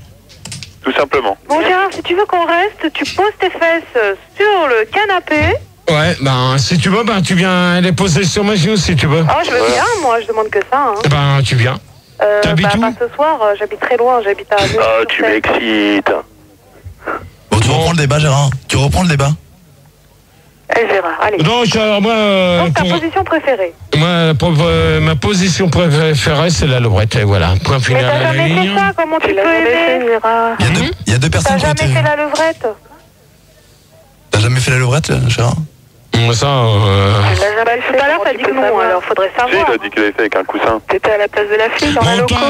Speaker 3: tout simplement.
Speaker 7: Bon, Gérard, si tu veux qu'on reste, tu poses tes fesses sur le canapé.
Speaker 2: Ouais, ben, si tu veux, ben, tu viens les poser sur ma genou, si tu veux.
Speaker 7: Ah, je veux bien, moi, je demande que ça. Hein.
Speaker 2: Ben, tu viens. T'habites où?
Speaker 7: Pas ce soir, j'habite très loin, j'habite à...
Speaker 3: Ah, tu m'excites.
Speaker 4: Bon, tu reprends le débat, Gérard. Tu reprends le débat.
Speaker 5: Allez, Gérard, allez.
Speaker 2: Donc, alors, moi,
Speaker 7: Donc, ta position préférée.
Speaker 2: ma position préférée, c'est la levrette, et voilà. Point
Speaker 7: Mais
Speaker 2: final
Speaker 7: t'as
Speaker 2: à la
Speaker 7: jamais fait
Speaker 2: ligne.
Speaker 7: ça, comment tu
Speaker 5: Tu
Speaker 7: peux
Speaker 5: l'as jamais fait,
Speaker 7: aimer?
Speaker 5: Gérard.
Speaker 4: Il y a deux
Speaker 7: T'as
Speaker 4: personnes qui ont
Speaker 7: jamais
Speaker 4: été...
Speaker 7: fait la levrette?
Speaker 4: T'as jamais fait la levrette, Gérard?
Speaker 2: Ça,
Speaker 7: Tout à l'heure, t'as dit que non, alors faudrait
Speaker 3: Si, il
Speaker 7: savoir.
Speaker 3: a dit qu'il avait fait avec un coussin.
Speaker 5: T'étais à la place de la fille dans la
Speaker 2: bon,
Speaker 5: loco.
Speaker 2: toi,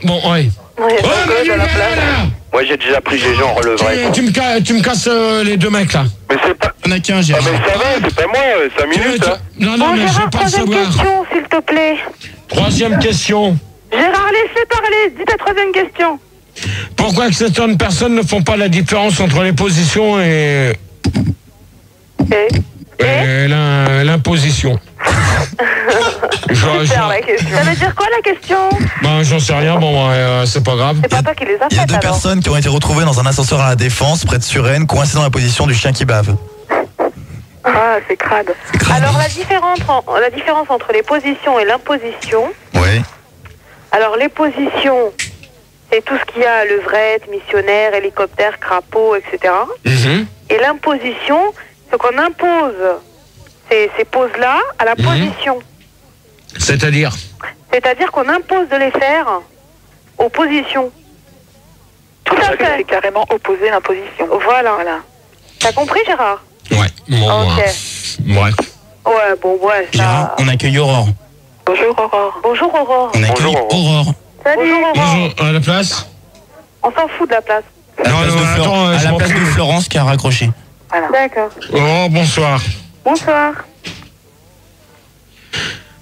Speaker 2: bon, ouais.
Speaker 7: Ouais.
Speaker 2: Oh, Manu le malin,
Speaker 3: Moi, j'ai déjà pris GG en relevrette.
Speaker 2: tu me casses les deux mecs, là.
Speaker 3: Mais c'est pas...
Speaker 6: Il n'y en a qu'un,
Speaker 3: Ah,
Speaker 6: Gérard.
Speaker 3: mais ça va, c'est pas moi, 5 minutes, là.
Speaker 2: Non,
Speaker 7: Bon,
Speaker 2: mais je veux
Speaker 7: Gérard,
Speaker 2: pas le
Speaker 7: troisième
Speaker 2: savoir.
Speaker 7: question, s'il te plaît.
Speaker 2: Troisième question.
Speaker 7: Gérard, laissez parler. Dis ta troisième question.
Speaker 2: Pourquoi que certaines personnes ne font pas la différence entre les positions et l'imposition?
Speaker 7: Super, la question. Ça veut dire quoi la question?
Speaker 2: Ben, j'en sais rien, bon, c'est pas grave.
Speaker 7: C'est pas toi qui les as faites.
Speaker 4: Il y a deux personnes qui ont été retrouvées dans un ascenseur à la Défense, près de Suresnes, coincées dans la position du chien qui bave.
Speaker 7: Ah, c'est crade. Alors, la différence entre les positions et l'imposition.
Speaker 4: Oui.
Speaker 7: Alors, les positions, c'est tout ce qu'il y a, levrette, missionnaire, hélicoptère, crapaud, etc. Et l'imposition, c'est qu'on impose ces poses-là à la position.
Speaker 2: C'est-à-dire
Speaker 7: qu'on impose de les faire aux positions. Tout à fait. C'est carrément opposé l'imposition. Voilà. T'as compris, Gérard?
Speaker 2: Ouais. Bon,
Speaker 7: ok.
Speaker 2: Bref.
Speaker 7: Ouais, bon, ouais.
Speaker 6: Gérard, on accueille Aurore.
Speaker 7: Bonjour, Aurore. Bonjour, Aurore.
Speaker 6: On accueille Aurore.
Speaker 7: Salut, Aurore.
Speaker 2: Bonjour, à la place?
Speaker 7: On s'en fout de la place.
Speaker 6: À la place de Florence qui a raccroché.
Speaker 7: Voilà. D'accord.
Speaker 2: Oh, bonsoir.
Speaker 7: Bonsoir.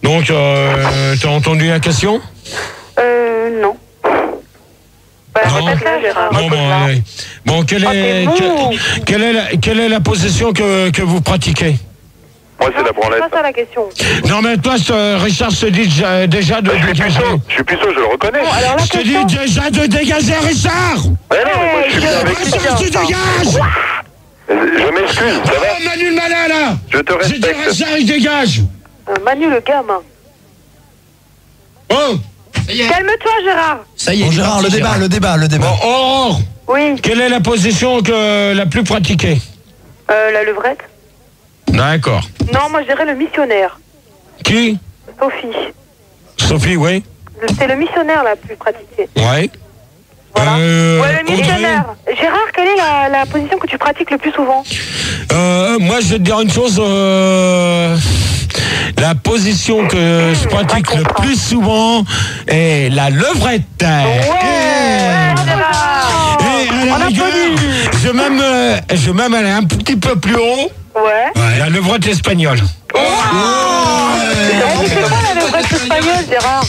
Speaker 2: Donc, t'as entendu la question?
Speaker 7: Non. Bah, répète là, Gérard.
Speaker 2: Bon, quelle est la position que vous pratiquez?
Speaker 3: Moi, c'est la branlette.
Speaker 7: C'est pas ça la question.
Speaker 2: Non, mais toi, Richard se dit déjà de dégager.
Speaker 3: Je suis puceau, je le reconnais.
Speaker 7: Bon, alors,
Speaker 2: Je te dis déjà de dégager, Richard!
Speaker 3: Ouais, non, mais moi, je suis bien avec
Speaker 2: Richard, tu dégages!
Speaker 3: Je m'excuse, ça va?
Speaker 2: Oh, Manu le malin, là!
Speaker 3: Je te
Speaker 2: J'ai dit
Speaker 3: respecte.
Speaker 2: Richard, il dégage!
Speaker 7: Manu le gamin.
Speaker 2: Oh!
Speaker 7: Calme-toi, Gérard.
Speaker 6: Ça y est,
Speaker 4: Bon, Gérard, le débat.
Speaker 2: Bon, Aurore,
Speaker 7: Oui.
Speaker 2: quelle est la position la plus pratiquée?
Speaker 7: La levrette.
Speaker 2: D'accord.
Speaker 7: Non, moi, je dirais le missionnaire.
Speaker 2: Qui?
Speaker 7: Sophie.
Speaker 2: Sophie, oui.
Speaker 7: C'est le missionnaire la plus pratiquée.
Speaker 2: Ouais.
Speaker 7: Voilà. Ouais, le
Speaker 2: Audrey?
Speaker 7: missionnaire. Gérard, quelle est la position que tu pratiques le plus souvent?
Speaker 2: Moi, je vais te dire une chose. La position que je pratique le plus souvent est la levrette. Et à la rigueur, je vais même aller un petit peu plus haut.
Speaker 7: Ouais.
Speaker 2: La levrette espagnole.
Speaker 7: C'est quoi la levrette espagnole, Gérard?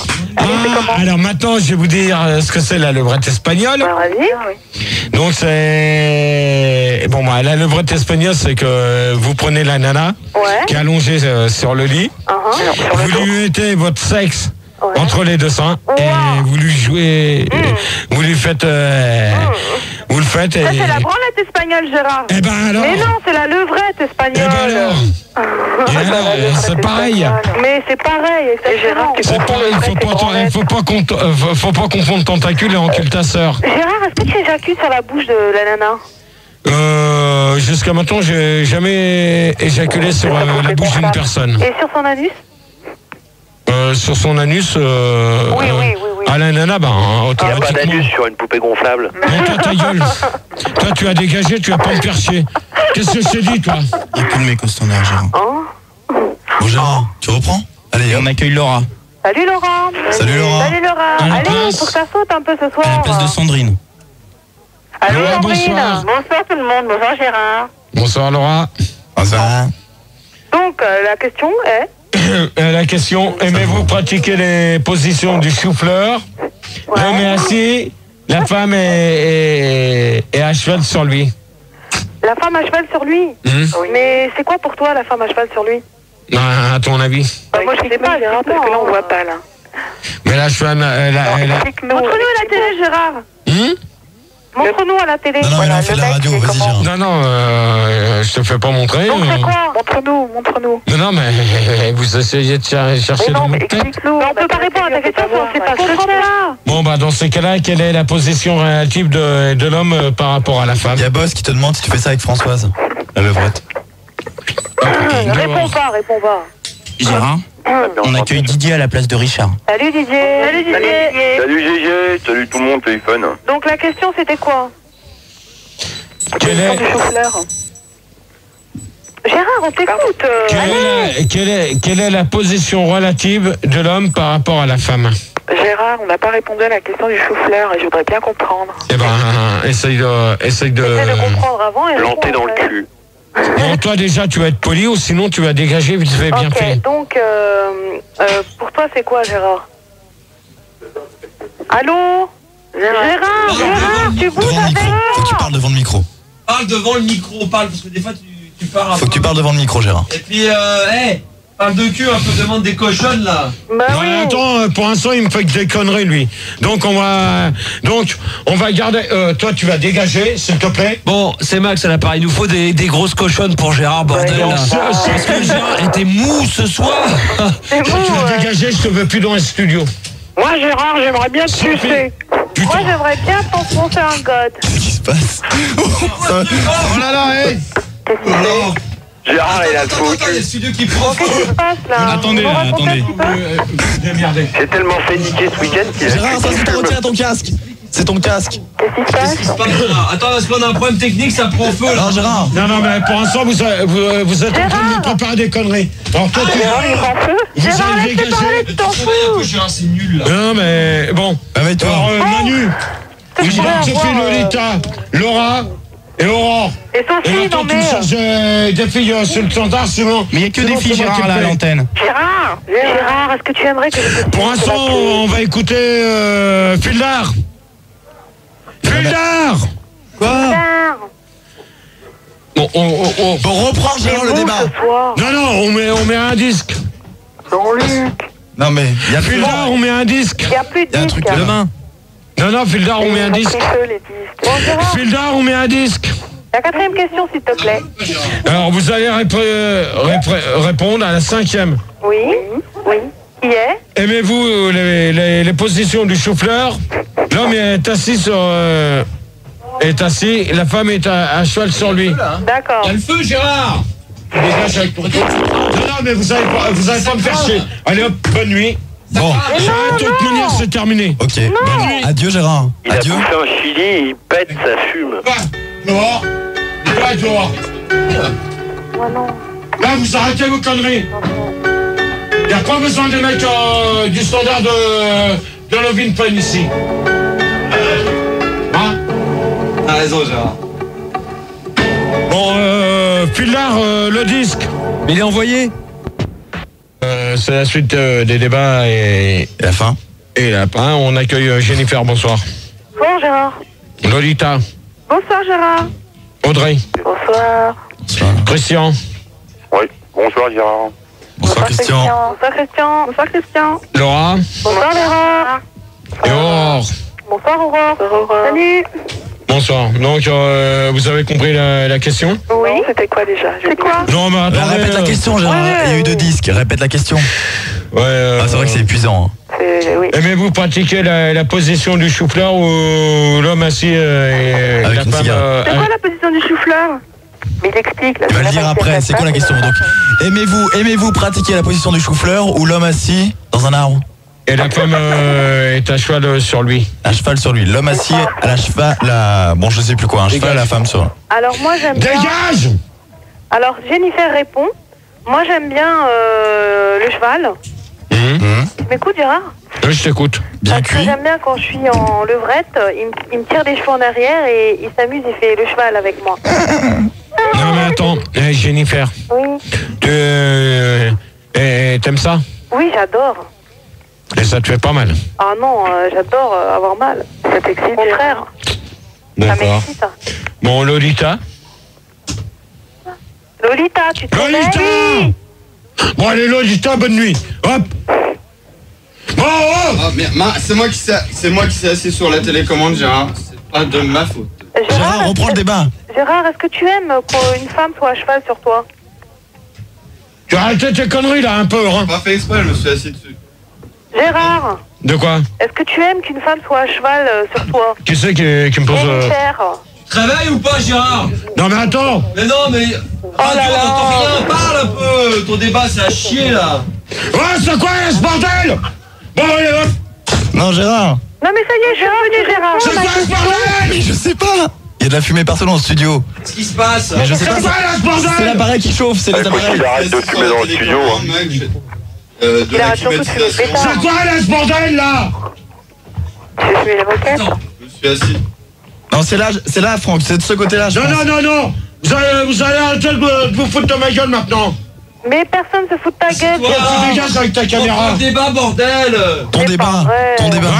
Speaker 2: Alors maintenant, je vais vous dire ce que c'est la levrette espagnole.
Speaker 7: Vas-y.
Speaker 2: Donc c'est... Bon, la levrette espagnole, c'est que vous prenez la nana qui est allongée sur le lit. Vous lui mettez votre sexe entre les deux seins et vous lui jouez... Vous lui faites... Vous le faites et...
Speaker 7: Ça, c'est la branlette espagnole, Gérard.
Speaker 2: Eh ben alors...
Speaker 7: Mais non, c'est la levrette
Speaker 2: Eh
Speaker 7: espagnole.
Speaker 2: ben alors... c'est pareil.
Speaker 7: Mais c'est pareil, Gérard.
Speaker 2: C'est pareil, faut pas confondre tentacule et encule ta sœur.
Speaker 7: Gérard, est-ce que tu éjacules sur la bouche de la nana?
Speaker 2: Jusqu'à maintenant, j'ai jamais éjaculé sur la bouche d'une personne.
Speaker 7: Et sur son anus?
Speaker 2: Sur son anus,
Speaker 7: Oui.
Speaker 2: à la nana, automatiquement.
Speaker 3: Pas d'anus sur une poupée gonflable.
Speaker 2: Non, toi, ta gueule. Toi, tu as dégagé, tu as pas me perché. Qu'est-ce que je t'ai dit, toi?
Speaker 6: Il n'y a plus de mecs au standard, Gérard.
Speaker 4: Bon, Gérard, tu reprends? Allez,
Speaker 6: Et on accueille Laura.
Speaker 7: Salut Laura.
Speaker 4: Salut, Laura.
Speaker 7: Salut Laura.
Speaker 2: À la
Speaker 7: Allez,
Speaker 2: place.
Speaker 7: faut que ça saute un peu ce soir.
Speaker 6: À la place de Sandrine.
Speaker 7: Allô,
Speaker 2: Ouais,
Speaker 7: Sandrine.
Speaker 2: bonsoir.
Speaker 7: Bonsoir tout le monde. Bonsoir Gérard.
Speaker 2: Bonsoir, Laura.
Speaker 4: ça.
Speaker 7: Donc, la question est...
Speaker 2: La question, aimez-vous pratiquer les positions du souffleur? L'homme est assis, la femme est à cheval sur lui.
Speaker 7: La femme à cheval sur lui. Mais c'est quoi pour toi la femme à cheval sur lui?
Speaker 2: À ton avis?
Speaker 7: Moi je sais pas Gérard parce que là on voit pas là.
Speaker 2: Mais la cheval,
Speaker 7: Montre-nous à la télé Gérard. Montre-nous à la télé.
Speaker 4: Non, mais là, on fait de la radio, vas-y, Gérard.
Speaker 2: Non, je te fais pas montrer.
Speaker 7: Donc c'est quoi? Montre-nous.
Speaker 2: Non, mais vous essayez de chercher dans votre tête.
Speaker 7: On peut pas répondre à ta question si on sait pas ce que c'est là.
Speaker 2: Bon, dans ces cas-là, quelle est la position relative de l'homme par rapport à la femme?
Speaker 4: Il y a Boss qui te demande si tu fais ça avec Françoise. La levrette.
Speaker 7: Réponds pas.
Speaker 6: Gérard, on accueille Didier à la place de Richard.
Speaker 7: Salut Didier.
Speaker 3: Salut Gégé, salut tout le monde, téléphone.
Speaker 7: Donc la question c'était quoi?
Speaker 2: Quelle est...
Speaker 7: Gérard, on t'écoute.
Speaker 2: Quelle est la position relative de l'homme par rapport à la femme?
Speaker 5: Gérard, on n'a pas répondu à la question du chou-fleur et je voudrais bien comprendre.
Speaker 2: Eh essaye de...
Speaker 7: Essaye de comprendre avant et
Speaker 3: Planté dans le cul.
Speaker 2: Bon, toi déjà tu vas être poli ou sinon tu vas dégager vite fait, bien fait.
Speaker 7: Donc pour toi c'est quoi Gérard? Allô? Gérard, tu bouges
Speaker 4: Devant le
Speaker 7: avec
Speaker 4: micro. Faut que tu
Speaker 7: moi.
Speaker 4: parles devant le micro.
Speaker 1: Parle devant le micro, parle, parce que des fois tu pars un
Speaker 4: Faut que tu parles devant le micro, Gérard.
Speaker 1: Et puis, parle de cul un peu, demande des cochonnes là.
Speaker 7: Bah
Speaker 2: Non, mais attends, pour l'instant, il me fait que des conneries, lui. Donc, on va garder. Toi, tu vas dégager, s'il te plaît.
Speaker 1: Bon, c'est Max à l'appareil, il nous faut des grosses cochonnes pour Gérard, bordel
Speaker 2: Ouais,
Speaker 1: là. Parce que Gérard était mou ce soir.
Speaker 7: C'est
Speaker 2: Toi,
Speaker 7: bon,
Speaker 2: tu vas
Speaker 7: ouais.
Speaker 2: dégager, je te veux plus dans le studio.
Speaker 5: Moi, Gérard, j'aimerais bien te
Speaker 2: Sophie.
Speaker 5: sucer.
Speaker 7: Moi, j'aimerais bien t'enfoncer un god.
Speaker 4: Qu'est-ce qui se passe?
Speaker 2: Oh là là, hé
Speaker 3: Gérard, il a le faux
Speaker 1: Attends, il y a
Speaker 3: cul.
Speaker 1: le studio qui prend.
Speaker 7: Qu'est-ce qui se passe là?
Speaker 6: Attendez,
Speaker 7: Vous me racontez
Speaker 6: attendez.
Speaker 7: un petit peu
Speaker 2: Démerdez.
Speaker 3: J'ai tellement fait niquer ce week-end qu'il a
Speaker 4: Gérard, ça c'est retiens ton casque. C'est ton casque.
Speaker 7: Qu'est-ce qui se passe?
Speaker 1: Attends, parce qu'on a un problème technique, ça prend feu là.
Speaker 4: Non, Gérard.
Speaker 2: Non, mais pour l'instant, vous êtes en train de me préparer des conneries. Alors, toi, tu
Speaker 7: Gérard, il prend feu.
Speaker 2: Vous
Speaker 7: Gérard,
Speaker 2: allez
Speaker 7: laisse-le
Speaker 2: dégager.
Speaker 7: parler, tu t'en fous.
Speaker 1: Gérard, c'est nul là.
Speaker 2: Non, mais bon.
Speaker 4: Réveille-toi.
Speaker 2: Alors, Manu,
Speaker 7: Je
Speaker 2: Sophie,
Speaker 7: pourrais avoir,
Speaker 2: Lolita, Laura et Aurore.
Speaker 7: Et
Speaker 2: Et
Speaker 7: Sophie, non
Speaker 2: maintenant, tu
Speaker 7: mais...
Speaker 2: me cherches des filles sur le standard, sinon.
Speaker 6: Mais il n'y a que
Speaker 2: sinon,
Speaker 6: des filles,
Speaker 2: c'est moi qui
Speaker 6: Gérard, là, à
Speaker 2: le paye.
Speaker 6: l'antenne.
Speaker 7: Gérard, est-ce que tu aimerais que je te
Speaker 2: Pour l'instant, on va écouter Fildar. Fildar.
Speaker 4: Quoi?
Speaker 2: Bon,
Speaker 4: Bon, reprends, Gérard, le débat.
Speaker 7: ce soir?
Speaker 2: non, on met un disque.
Speaker 7: Jean-Luc.
Speaker 4: Non, mais il y a plus
Speaker 2: Fildar, on met un disque.
Speaker 7: Il n'y a plus de
Speaker 4: Il y a un
Speaker 7: disques.
Speaker 4: truc demain.
Speaker 2: Non, Fildar, on met un
Speaker 7: Ils ont
Speaker 2: disque.
Speaker 7: pris feu, les disques. Bon, Gérard,
Speaker 2: Fildar, on met un disque.
Speaker 7: la quatrième question, s'il te plaît.
Speaker 2: Alors, vous allez répondre à la 5e.
Speaker 7: Oui. Qui est?
Speaker 2: Aimez-vous les positions du chou-fleur? L'homme est assis sur... est assis, la femme est à cheval sur lui.
Speaker 7: D'accord.
Speaker 1: Il y a le feu, Gérard.
Speaker 2: Dégage avec ton... Non, mais vous allez pas me faire chier. Allez hop, bonne nuit.
Speaker 4: Bon,
Speaker 2: De toute manière, c'est terminé.
Speaker 4: ok. Bonne nuit. Adieu, Gérard.
Speaker 3: Il a
Speaker 4: Adieu.
Speaker 3: bouffé un chili, il pète, ça fume.
Speaker 2: Dehors. Va dehors.
Speaker 7: Moi, non.
Speaker 2: Là, vous arrêtez vos conneries. Il n'y a pas besoin des mecs du standard de Lovin Pen ici. Hein?
Speaker 1: T'as raison, Gérard.
Speaker 2: Bon, Fildar, le disque.
Speaker 1: Mais il est envoyé.
Speaker 2: C'est la suite des débats et
Speaker 4: la fin.
Speaker 2: Et la fin. On accueille Jennifer, bonsoir.
Speaker 7: Bonsoir, Gérard.
Speaker 2: Lolita,
Speaker 7: Bonsoir, Gérard.
Speaker 2: Audrey,
Speaker 7: Bonsoir.
Speaker 2: Christian,
Speaker 3: Oui, bonsoir Gérard.
Speaker 4: Bonsoir, Christian.
Speaker 7: Bonsoir, Christian. Bonsoir, Christian.
Speaker 2: Laura
Speaker 7: Bonsoir, Laura.
Speaker 2: et Aurore.
Speaker 7: Bonsoir, Aurore. Salut.
Speaker 2: Bonsoir. Donc, vous avez compris la question?
Speaker 7: Oui. C'était quoi déjà? C'est quoi?
Speaker 2: Non, mais attendez.
Speaker 4: Répète la question, Gérard. Il y a eu 2 disques. Répète la question.
Speaker 2: Ouais,
Speaker 4: Ah, c'est vrai que c'est épuisant.
Speaker 7: Oui.
Speaker 2: Aimez-vous pratiquer la position du chou-fleur ou l'homme assis et
Speaker 4: Avec
Speaker 2: la
Speaker 4: une
Speaker 2: femme
Speaker 4: cigarette.
Speaker 7: C'est quoi la position du chou-fleur? Mais il explique. Là,
Speaker 4: Il va le dire après. C'est quoi la question? Donc, aimez-vous pratiquer la position du chou-fleur ou l'homme assis dans un arbre?
Speaker 2: et la femme est à cheval sur lui?
Speaker 4: À cheval sur lui. L'homme assis à la cheval. Bon, je sais plus quoi. Un cheval, la femme sur.
Speaker 7: Alors, moi, j'aime bien...
Speaker 2: Dégage!
Speaker 7: Alors, Jennifer répond. Moi, j'aime bien le cheval. Tu m'écoutes, Gérard?
Speaker 2: Oui, je t'écoute.
Speaker 4: Bien
Speaker 7: Parce que
Speaker 4: cuit.
Speaker 7: j'aime bien quand je suis en levrette, il me tire des cheveux en arrière et il s'amuse, il fait le cheval avec moi.
Speaker 2: Non, mais attends. Jennifer,
Speaker 7: Oui.
Speaker 2: t'aimes ça?
Speaker 7: Oui, j'adore.
Speaker 2: Et ça te fait pas mal?
Speaker 7: Ah non, j'adore avoir mal. Ça t'excite, mon frère. Ça
Speaker 2: D'accord.
Speaker 7: m'excite.
Speaker 2: Bon, Lolita?
Speaker 7: Lolita, tu te
Speaker 2: Lolita!
Speaker 7: réveilles?
Speaker 2: Bon, allez, Lolita, bonne nuit. Hop! Bon, hop!
Speaker 8: Ah, mais c'est moi qui s'est assis sur la télécommande, Gérard. C'est pas de ma faute.
Speaker 4: Gérard, reprends le débat.
Speaker 7: Gérard, est-ce que tu aimes qu'une femme soit à cheval sur toi?
Speaker 2: Tu as arrêté tes conneries, là, un peu, hein?
Speaker 8: Pas fait exprès, je me suis assis dessus.
Speaker 7: Gérard,
Speaker 2: De quoi?
Speaker 7: est-ce que tu aimes qu'une femme soit à cheval sur toi?
Speaker 2: Qui c'est qui me pose...
Speaker 7: Jennifer.
Speaker 1: Réveille ou pas, Gérard?
Speaker 2: Non, mais attends!
Speaker 1: Mais non, mais. Radio, on n'entend rien, parle un peu. Ton débat, c'est à chier là.
Speaker 2: Ouais, c'est quoi, ce bordel? Bon, allez, hop!
Speaker 4: Non, Gérard.
Speaker 7: Non mais ça y est, je suis revenu, Gérard.
Speaker 2: C'est quoi, ce bordel?
Speaker 4: Mais je sais pas. Il y a de la fumée partout dans le studio.
Speaker 1: Qu'est-ce qui se passe?
Speaker 4: Mais je sais pas.
Speaker 2: C'est quoi, là, ce bordel?
Speaker 4: C'est l'appareil qui chauffe. C'est les
Speaker 3: Écoute,
Speaker 4: appareils.
Speaker 3: il arrête de fumer dans le studio.
Speaker 8: De
Speaker 7: Il
Speaker 8: la
Speaker 7: arrête surtout de fumer le
Speaker 8: climatisation.
Speaker 7: pétard.
Speaker 2: C'est quoi, là, ce bordel, là?
Speaker 7: J'ai fumé les moquettes.
Speaker 8: Je me suis assis.
Speaker 4: Non, c'est là, Franck. C'est de ce côté-là. je
Speaker 2: Non,
Speaker 4: pense.
Speaker 2: non, non, non! Vous allez arrêter de vous foutre de ma gueule, maintenant!
Speaker 7: Mais personne se fout de ta gueule.
Speaker 2: Tu dégages avec ta caméra.
Speaker 1: Un débat, bordel.
Speaker 4: Ton débat.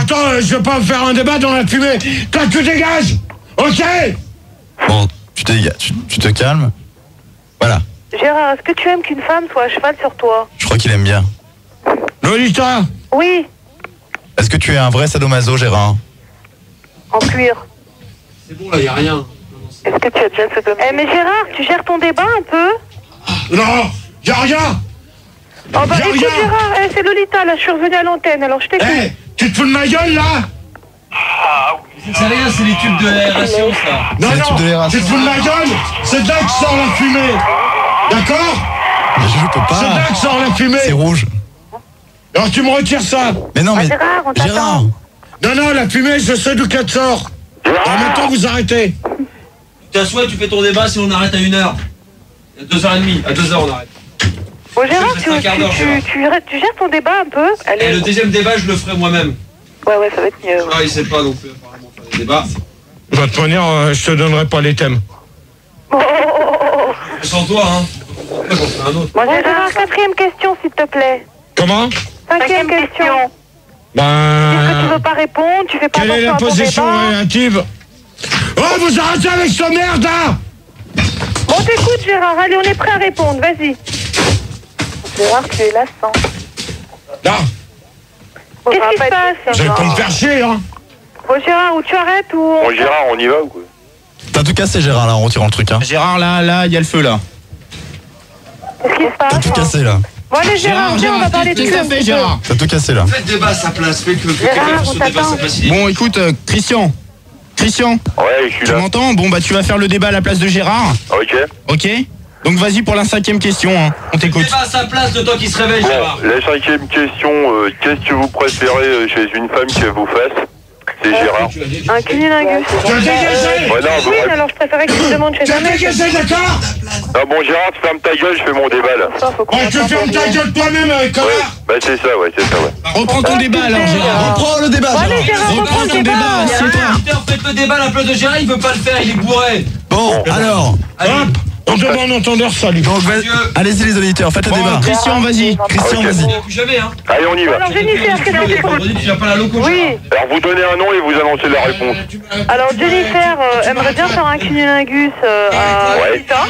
Speaker 2: Attends, je vais pas me faire un débat dans la fumée. Toi, tu dégages. Ok.
Speaker 4: Bon, tu te calmes. Voilà.
Speaker 7: Gérard, est-ce que tu aimes qu'une femme soit à cheval sur toi?
Speaker 4: Je crois qu'il aime bien.
Speaker 2: Lolita.
Speaker 7: Oui.
Speaker 4: Est-ce que tu es un vrai sadomaso, Gérard?
Speaker 7: En cuir.
Speaker 1: C'est bon, là, y a rien.
Speaker 7: Est-ce que tu as déjà fait comme ça? Mais Gérard, tu gères ton débat un peu?
Speaker 2: Non, y'a rien.
Speaker 7: Oh bah écoute Gérard, c'est Lolita, là, je suis revenue à l'antenne, alors je t'écoute.
Speaker 2: Tu te fous de ma gueule, là?
Speaker 1: C'est rien, c'est les tubes de l'aération, ça.
Speaker 2: Non, tu te fous de ma gueule? C'est de là que sort la fumée. D'accord?
Speaker 4: Je peux pas.
Speaker 2: C'est de là que sort la fumée.
Speaker 4: C'est rouge.
Speaker 2: Alors tu me retires ça.
Speaker 4: Mais non, mais...
Speaker 7: Gérard, on
Speaker 4: Gérard.
Speaker 2: Non, la fumée, je sais d'où qu'elle sort. En même temps, vous arrêtez.
Speaker 1: Tu t'assois, tu fais ton débat, si on arrête à 1h. À 2h30, à 2h on arrête.
Speaker 7: Bon Gérard, tu gères ton débat un peu?
Speaker 1: Et le deuxième débat, je le ferai moi-même.
Speaker 7: Ouais, ça va être mieux.
Speaker 1: Ah, il sait pas non plus, apparemment, faire des débats.
Speaker 2: De toute manière, je te donnerai pas les thèmes.
Speaker 1: Sans toi, hein. J'en ferai un autre.
Speaker 7: Bon Gérard, 4e question, s'il te plaît.
Speaker 2: Comment?
Speaker 7: 5e question.
Speaker 2: Ben...
Speaker 7: Est-ce que tu veux pas répondre? Tu fais pas
Speaker 2: Quelle est la position relative? Oh, vous arrêtez avec cette merde, là!
Speaker 7: Bon, t'écoute, Gérard. Allez, on est prêt à répondre. Vas-y. Gérard, tu es lassant.
Speaker 2: Là.
Speaker 7: Qu'est-ce qui se passe?
Speaker 2: Vous allez pas me faire chier, hein?
Speaker 7: Bon, Gérard, ou tu arrêtes ou...
Speaker 3: Bon, Gérard, on y va ou quoi?
Speaker 4: T'as tout cassé, Gérard, là, en retirant le truc, hein.
Speaker 6: Gérard, là, il y a le feu, là.
Speaker 7: Qu'est-ce qui se passe?
Speaker 4: T'as tout cassé, là.
Speaker 7: Bon, allez, Gérard, viens, on va parler de
Speaker 6: qu'est-ce que ça fait, Gérard?
Speaker 4: T'as tout cassé, là.
Speaker 1: Faites débat à sa place, fais que
Speaker 7: Gérard,
Speaker 1: quelqu'un fasse
Speaker 7: on
Speaker 1: son débat à sa
Speaker 7: t'attend.
Speaker 1: place.
Speaker 6: Bon, écoute, Christian,
Speaker 3: Ouais, je suis
Speaker 6: tu
Speaker 3: là.
Speaker 6: m'entends? Bon, bah, tu vas faire le débat à la place de Gérard.
Speaker 3: Ok.
Speaker 6: Ok? Donc, vas-y pour la 5e question, hein. On t'écoute.
Speaker 1: Débat à sa place, de toi qui se réveille, Gérard.
Speaker 3: Bon, la 5e question, qu'est-ce que vous préférez chez une femme qu'elle vous fasse? C'est Gérard.
Speaker 7: Un cunilingus.
Speaker 2: Tu as dégagé!
Speaker 3: Ouais, non,
Speaker 7: Oui, mais alors je préférais que tu me demandes chez
Speaker 2: Tu
Speaker 7: ta
Speaker 2: as
Speaker 7: mère.
Speaker 2: dégagé, d'accord?
Speaker 3: Ah bon, Gérard, tu fermes ta gueule, je fais mon débat là.
Speaker 2: Ouais, tu fermes ta gueule toi-même,
Speaker 3: Ouais,
Speaker 2: connard!
Speaker 3: bah c'est ça, ouais.
Speaker 6: Reprends ton débat, alors, Gérard.
Speaker 4: Reprends le débat,
Speaker 7: Allez,
Speaker 4: Gérard.
Speaker 7: Gérard,
Speaker 6: Reprends ton débat, assieds-toi.
Speaker 1: Faites le débat à la place de Gérard, il veut pas le faire, il est bourré.
Speaker 4: Bon, alors.
Speaker 2: Hop! On demande entendeur, salut.
Speaker 4: Donc, allez-y, les auditeurs, faites le
Speaker 6: Bon,
Speaker 4: débat.
Speaker 6: Christian, vas-y.
Speaker 4: Christian,
Speaker 3: Ok.
Speaker 4: vas-y.
Speaker 1: Plus jamais, hein.
Speaker 3: Allez, on y va.
Speaker 7: Alors, Jennifer, qu'est-ce que tu
Speaker 1: Vendredi, tu viens pas à la loco,
Speaker 7: Oui.
Speaker 1: Gérard.
Speaker 3: Alors, vous donnez un nom et vous annoncez la réponse.
Speaker 7: Alors, Jennifer aimerait bien faire un cunilingus à
Speaker 3: Ouais.
Speaker 7: Lolita.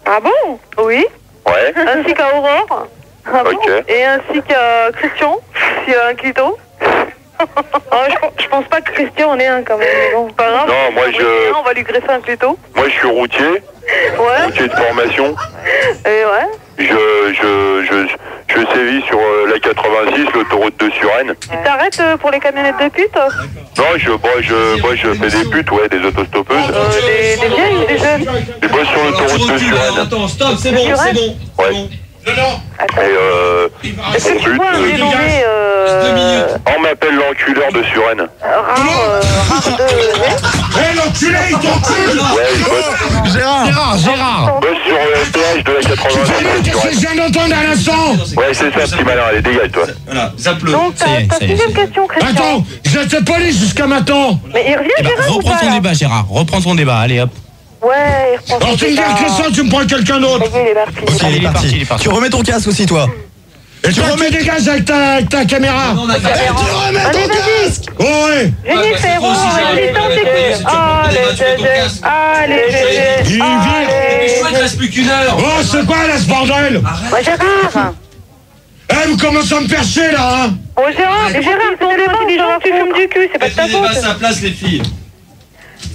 Speaker 7: Ah bon? Oui.
Speaker 3: Ouais.
Speaker 7: Ainsi qu'à Aurore. Ah bon?
Speaker 3: Ok.
Speaker 7: Et ainsi qu'à Christian, s'il y a un clito. Je pense pas que Christian en ait un quand même. Mais bon, pas grave.
Speaker 3: Non, moi,
Speaker 7: On va lui greffer un clito.
Speaker 3: Moi, je suis routier,
Speaker 7: Ouais.
Speaker 3: routier de formation.
Speaker 7: Et ouais.
Speaker 3: Je sévis sur la 86, l'autoroute de Suresnes.
Speaker 7: Tu t'arrêtes pour les camionnettes de pute?
Speaker 3: Non, je fais des putes, ouais, des autostoppeuses.
Speaker 7: Des vieilles ou des jeunes?
Speaker 3: Je bosse sur l'autoroute de Suresnes.
Speaker 1: Attends, stop, c'est bon, c'est bon.
Speaker 3: Ouais. Et
Speaker 7: Est-ce que tu vois un dénommé
Speaker 1: 2 minutes.
Speaker 3: on m'appelle l'enculeur de Suresnes.
Speaker 7: rare de...
Speaker 2: Hé, l'enculé, il t'encule!
Speaker 3: Ouais, je bosse,
Speaker 6: Gérard.
Speaker 3: je bosse sur le péage de la 86 de
Speaker 2: C'est ce que
Speaker 3: Suresnes.
Speaker 2: je viens d'entendre à l'instant!
Speaker 3: Ouais, c'est ça, petit malin, allez, dégage, toi.
Speaker 1: Voilà, zappe-le.
Speaker 7: Donc,
Speaker 6: Ça y est,
Speaker 7: ta
Speaker 6: ça y est,
Speaker 7: 6e question, Christian.
Speaker 2: Attends, j'étais poli jusqu'à maintenant!
Speaker 7: Mais il revient,
Speaker 6: Eh ben,
Speaker 7: Gérard, ou
Speaker 6: reprends
Speaker 7: pas,
Speaker 6: ton
Speaker 7: là?
Speaker 6: débat, Gérard. Reprends ton débat. Allez, hop.
Speaker 7: Ouais, il reprend
Speaker 2: Alors
Speaker 7: son
Speaker 2: tu me dis
Speaker 7: débat.
Speaker 2: que ça, tu me prends quelqu'un d'autre!
Speaker 7: Ça y est, il est parti.
Speaker 4: Ok,
Speaker 6: Allez,
Speaker 4: il est parti.
Speaker 6: il est parti.
Speaker 4: Tu remets ton casque aussi, toi.
Speaker 2: Et tu remets des gaz avec ta caméra!
Speaker 1: Non, on a
Speaker 2: Tu remets
Speaker 7: Allez,
Speaker 2: ton
Speaker 7: vas-y.
Speaker 2: casque! Oh ouais!
Speaker 7: Jennifer,
Speaker 1: toi aussi,
Speaker 7: oh,
Speaker 1: Gérard,
Speaker 7: les temps,
Speaker 1: tu
Speaker 7: t'écoutes. Allez,
Speaker 2: Il
Speaker 1: Les chouettes, il reste plus qu'une heure.
Speaker 2: Oh, c'est quoi là ce bordel?
Speaker 7: Ouais, Gérard.
Speaker 2: Eh, vous commencez à me faire chier là, hein?
Speaker 7: Oh, Gérard, ton débat, c'est des gens qui fument du cul, c'est pas de
Speaker 1: Faites
Speaker 7: ta
Speaker 1: le débat à
Speaker 7: faute.
Speaker 1: sa place, les filles.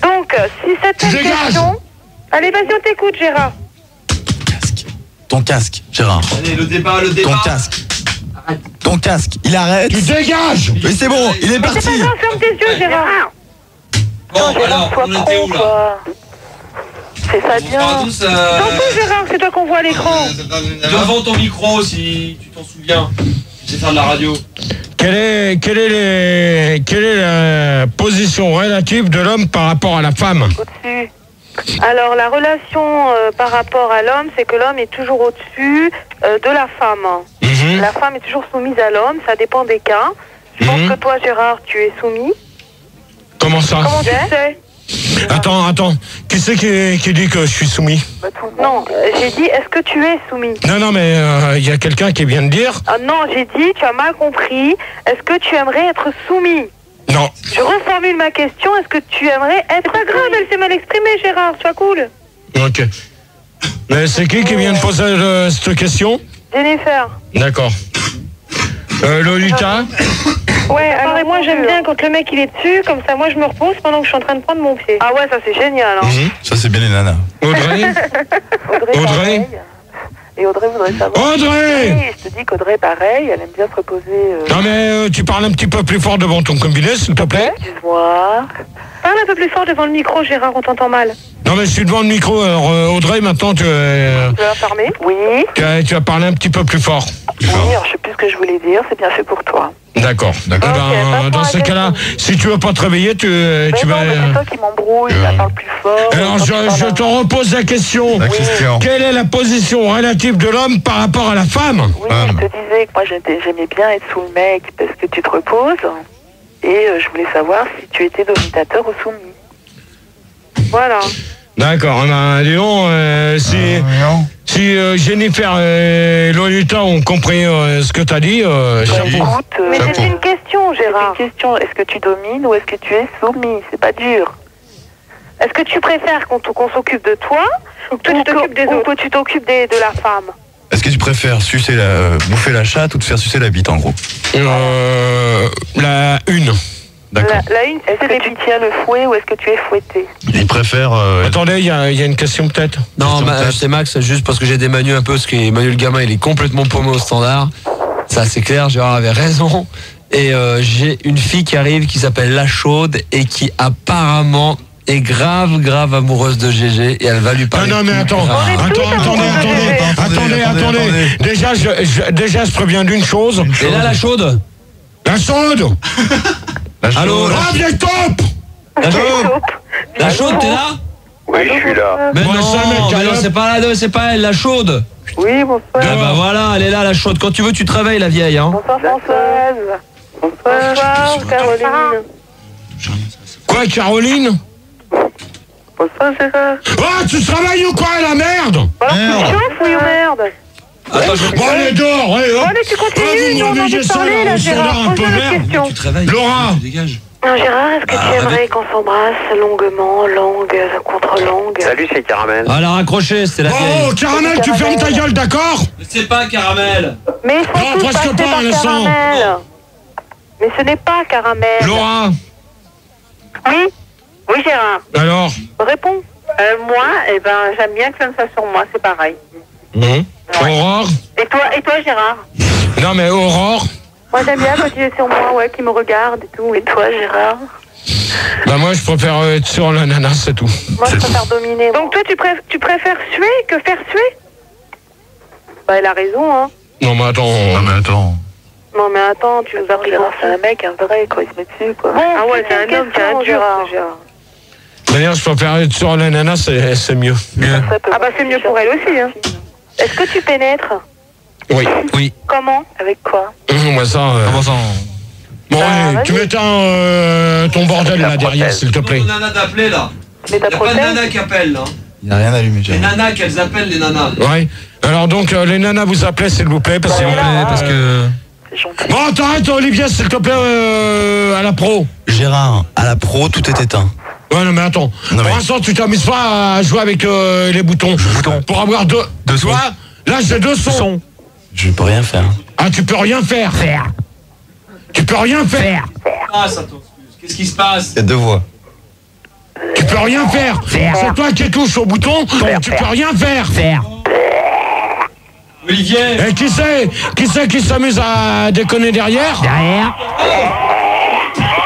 Speaker 7: Donc, si cette
Speaker 2: Tu dégages.
Speaker 7: question... Allez, vas-y, on t'écoute, Gérard.
Speaker 4: Ton casque, Gérard.
Speaker 1: Allez, le débat.
Speaker 4: Ton casque. Ton casque. Il arrête.
Speaker 2: Tu dégages!
Speaker 4: Mais c'est bon, il est
Speaker 7: Mais c'est
Speaker 4: parti.
Speaker 7: pas grave, ferme tes yeux, Gérard.
Speaker 1: Bon,
Speaker 7: Gérard,
Speaker 1: alors,
Speaker 7: sois
Speaker 1: on était
Speaker 7: con,
Speaker 1: où, là?
Speaker 7: quoi. C'est ça bien.
Speaker 1: Bonsoir à tous,
Speaker 7: T'en fous, Gérard, c'est toi qu'on voit à l'écran.
Speaker 1: devant ton micro, si tu t'en souviens. Je sais faire de la radio.
Speaker 2: Quelle est la position relative de l'homme par rapport à la femme?
Speaker 7: Au-dessus. Alors, la relation par rapport à l'homme, c'est que l'homme est toujours au-dessus de la femme. La femme est toujours soumise à l'homme, ça dépend des cas. Je pense que toi, Gérard, tu es soumis.
Speaker 2: Comment ça?
Speaker 7: Comment tu sais?
Speaker 2: Attends. Qui c'est qui dit que je suis soumis?
Speaker 7: Non, j'ai dit, est-ce que tu es soumis?
Speaker 2: Non, mais il y a quelqu'un qui vient de dire.
Speaker 7: Ah non, j'ai dit, tu as mal compris. Est-ce que tu aimerais être soumis?
Speaker 2: Non.
Speaker 7: Je reformule ma question, est-ce que tu aimerais être... C'est pas grave, elle s'est mal exprimée, Gérard, sois cool.
Speaker 2: Ok. Mais c'est qui vient de poser cette question?
Speaker 7: Jennifer.
Speaker 2: D'accord. Lolita?
Speaker 7: Ouais, alors moi j'aime bien quand le mec il est dessus, comme ça moi je me repose pendant que je suis en train de prendre mon pied. Ah ouais, ça c'est génial. Hein.
Speaker 4: Ça, c'est bien les nanas.
Speaker 2: Audrey?
Speaker 5: Pareil. Et Audrey voudrait savoir.
Speaker 2: Audrey!
Speaker 5: Oui, je te dis qu'Audrey, pareil, elle aime bien se reposer.
Speaker 2: Non, mais tu parles un petit peu plus fort devant ton combiné, s'il te plaît.
Speaker 5: Excuse-moi.
Speaker 7: Parle un peu plus fort devant le micro, Gérard, on t'entend mal.
Speaker 2: Non, mais je suis devant le micro. Alors, Audrey, maintenant, tu
Speaker 5: Tu vas fermer? Oui.
Speaker 2: vas parler un petit peu plus fort.
Speaker 5: Oui, alors je sais plus ce que je voulais dire, c'est bien fait pour toi.
Speaker 2: D'accord. Dans ces cas-là, si tu veux pas te réveiller, tu vas...
Speaker 5: Mais c'est toi qui m'embrouille, ça parle plus fort.
Speaker 2: Alors, je te repose la question. Quelle est la position relative de l'homme par rapport à la femme?
Speaker 5: Oui, je te disais que moi j'aimais bien être sous le mec parce que tu te reposes. Et je voulais savoir si tu étais dominateur ou soumis.
Speaker 7: Voilà.
Speaker 2: D'accord, Léon, si Jennifer et Lolita ont compris ce que tu as dit, chapeau.
Speaker 7: Mais c'est une question, Gérard.
Speaker 5: C'est une question, est-ce que tu domines ou est-ce que tu es soumis? C'est pas dur.
Speaker 7: Est-ce que tu préfères qu'on s'occupe de toi ou que tu t'occupes des autres? Ou que tu t'occupes de la femme?
Speaker 4: Est-ce que tu préfères bouffer la chatte ou te faire sucer la bite, en gros?
Speaker 2: La une.
Speaker 4: D'accord.
Speaker 5: La une, est-ce que tu tiens le fouet ou est-ce que tu es fouetté?
Speaker 4: Il préfère...
Speaker 2: Attendez, il y a une question peut-être?
Speaker 1: Non, c'est Max, juste parce que j'ai démanu un peu, parce que Manu le gamin, il est complètement paumé au standard. Ça, c'est clair, Gérard avait raison. Et j'ai une fille qui arrive qui s'appelle La Chaude et qui apparemment est grave amoureuse de GG et elle va lui parler.
Speaker 2: Non, mais attendez. Déjà, je préviens d'une chose.
Speaker 1: Et là, La Chaude?
Speaker 2: La Chaude!
Speaker 1: Allô?
Speaker 2: Ah, viens top!
Speaker 1: La Chaude, t'es là?
Speaker 3: Oui, je suis là.
Speaker 1: Mais non, c'est pas la c'est pas elle, La Chaude.
Speaker 5: Oui, bonsoir.
Speaker 1: Ah bah voilà, elle est là, La Chaude. Quand tu veux, tu te réveilles, la vieille. Hein.
Speaker 5: Bonsoir, Françoise. Bonsoir, Caroline.
Speaker 2: Quoi, Caroline?
Speaker 5: Bonsoir, Gérard.
Speaker 2: Ah, tu travailles ou quoi, la merde?
Speaker 5: Alors, tu chauffes, oui ou merde?
Speaker 1: Attends,
Speaker 2: Bon, allez, dehors,
Speaker 7: Allez, tu continues, nous on a envie de parler, là, Gérard. Pose-nous la question.
Speaker 1: Tu te réveilles.
Speaker 2: Laura.
Speaker 1: Tu dégages.
Speaker 7: Gérard, est-ce que tu aimerais qu'on s'embrasse longuement, langue contre langue?
Speaker 3: Salut, c'est Caramel.
Speaker 1: Ah, la raccroché, c'était la vieille.
Speaker 2: Oh, Caramel, tu fermes ta gueule, d'accord?
Speaker 1: C'est pas Caramel.
Speaker 7: Mais il faut tous
Speaker 2: presque
Speaker 7: passer
Speaker 2: pas,
Speaker 7: par
Speaker 2: Vincent.
Speaker 7: Caramel. Mais ce n'est pas Caramel.
Speaker 2: Laura.
Speaker 5: Oui, Gérard.
Speaker 2: Alors?
Speaker 7: Réponds.
Speaker 5: Moi, j'aime bien que ça me fasse sur moi, c'est pareil.
Speaker 2: Aurore?
Speaker 5: Et toi, Gérard?
Speaker 2: Non, mais Aurore?
Speaker 7: Moi j'aime bien quand il est sur moi, ouais, qu'il me regarde et tout.
Speaker 5: Et toi, Gérard?
Speaker 2: Bah, moi, je préfère être sur l'ananas, c'est tout.
Speaker 7: Moi je préfère dominer. Donc toi tu préfères suer que faire suer? Bah elle a raison, hein.
Speaker 2: Non, mais attends.
Speaker 7: Non mais attends, tu nous as pris
Speaker 5: C'est un mec, un vrai, quoi, il se met dessus, quoi.
Speaker 7: Bon, ah ouais, c'est un homme, c'est un dur, Gérard.
Speaker 2: D'ailleurs, je préfère être sur l'ananas, c'est mieux.
Speaker 7: Ah bah c'est mieux pour elle aussi, hein. Est-ce que tu pénètres?
Speaker 2: Oui.
Speaker 7: Comment?
Speaker 5: Avec quoi?
Speaker 2: Moi, ça...
Speaker 1: Comment ça?
Speaker 2: Bon, allez, tu m'éteins ton bordel là derrière, s'il te plaît.
Speaker 1: Il y a nana d'appeler là.
Speaker 5: Mais
Speaker 1: Il n'y a pas de nana qui appelle là.
Speaker 4: Il n'y a rien allumé,
Speaker 1: Les nanas qu'elles appellent les nanas.
Speaker 2: Ouais. Alors donc, les nanas vous appelez, s'il vous plaît, parce que... Bon, t'arrêtes, Olivier, s'il te plaît, à la pro.
Speaker 4: Gérard, à la pro, tout est éteint.
Speaker 2: Ouais, non, mais attends. Pour l'instant, tu t'amuses pas à jouer avec les boutons. Pour avoir deux sons. Là, j'ai deux sons.
Speaker 4: Je peux rien faire.
Speaker 2: Ah, tu peux rien faire. Tu peux rien faire.
Speaker 1: Ah, ça t'excuse. Qu'est-ce qui se passe?
Speaker 4: Il y a deux voix.
Speaker 2: Tu peux rien faire. C'est toi qui touches au bouton. Tu peux rien faire.
Speaker 1: Olivier.
Speaker 2: Et qui c'est qui s'amuse à déconner derrière?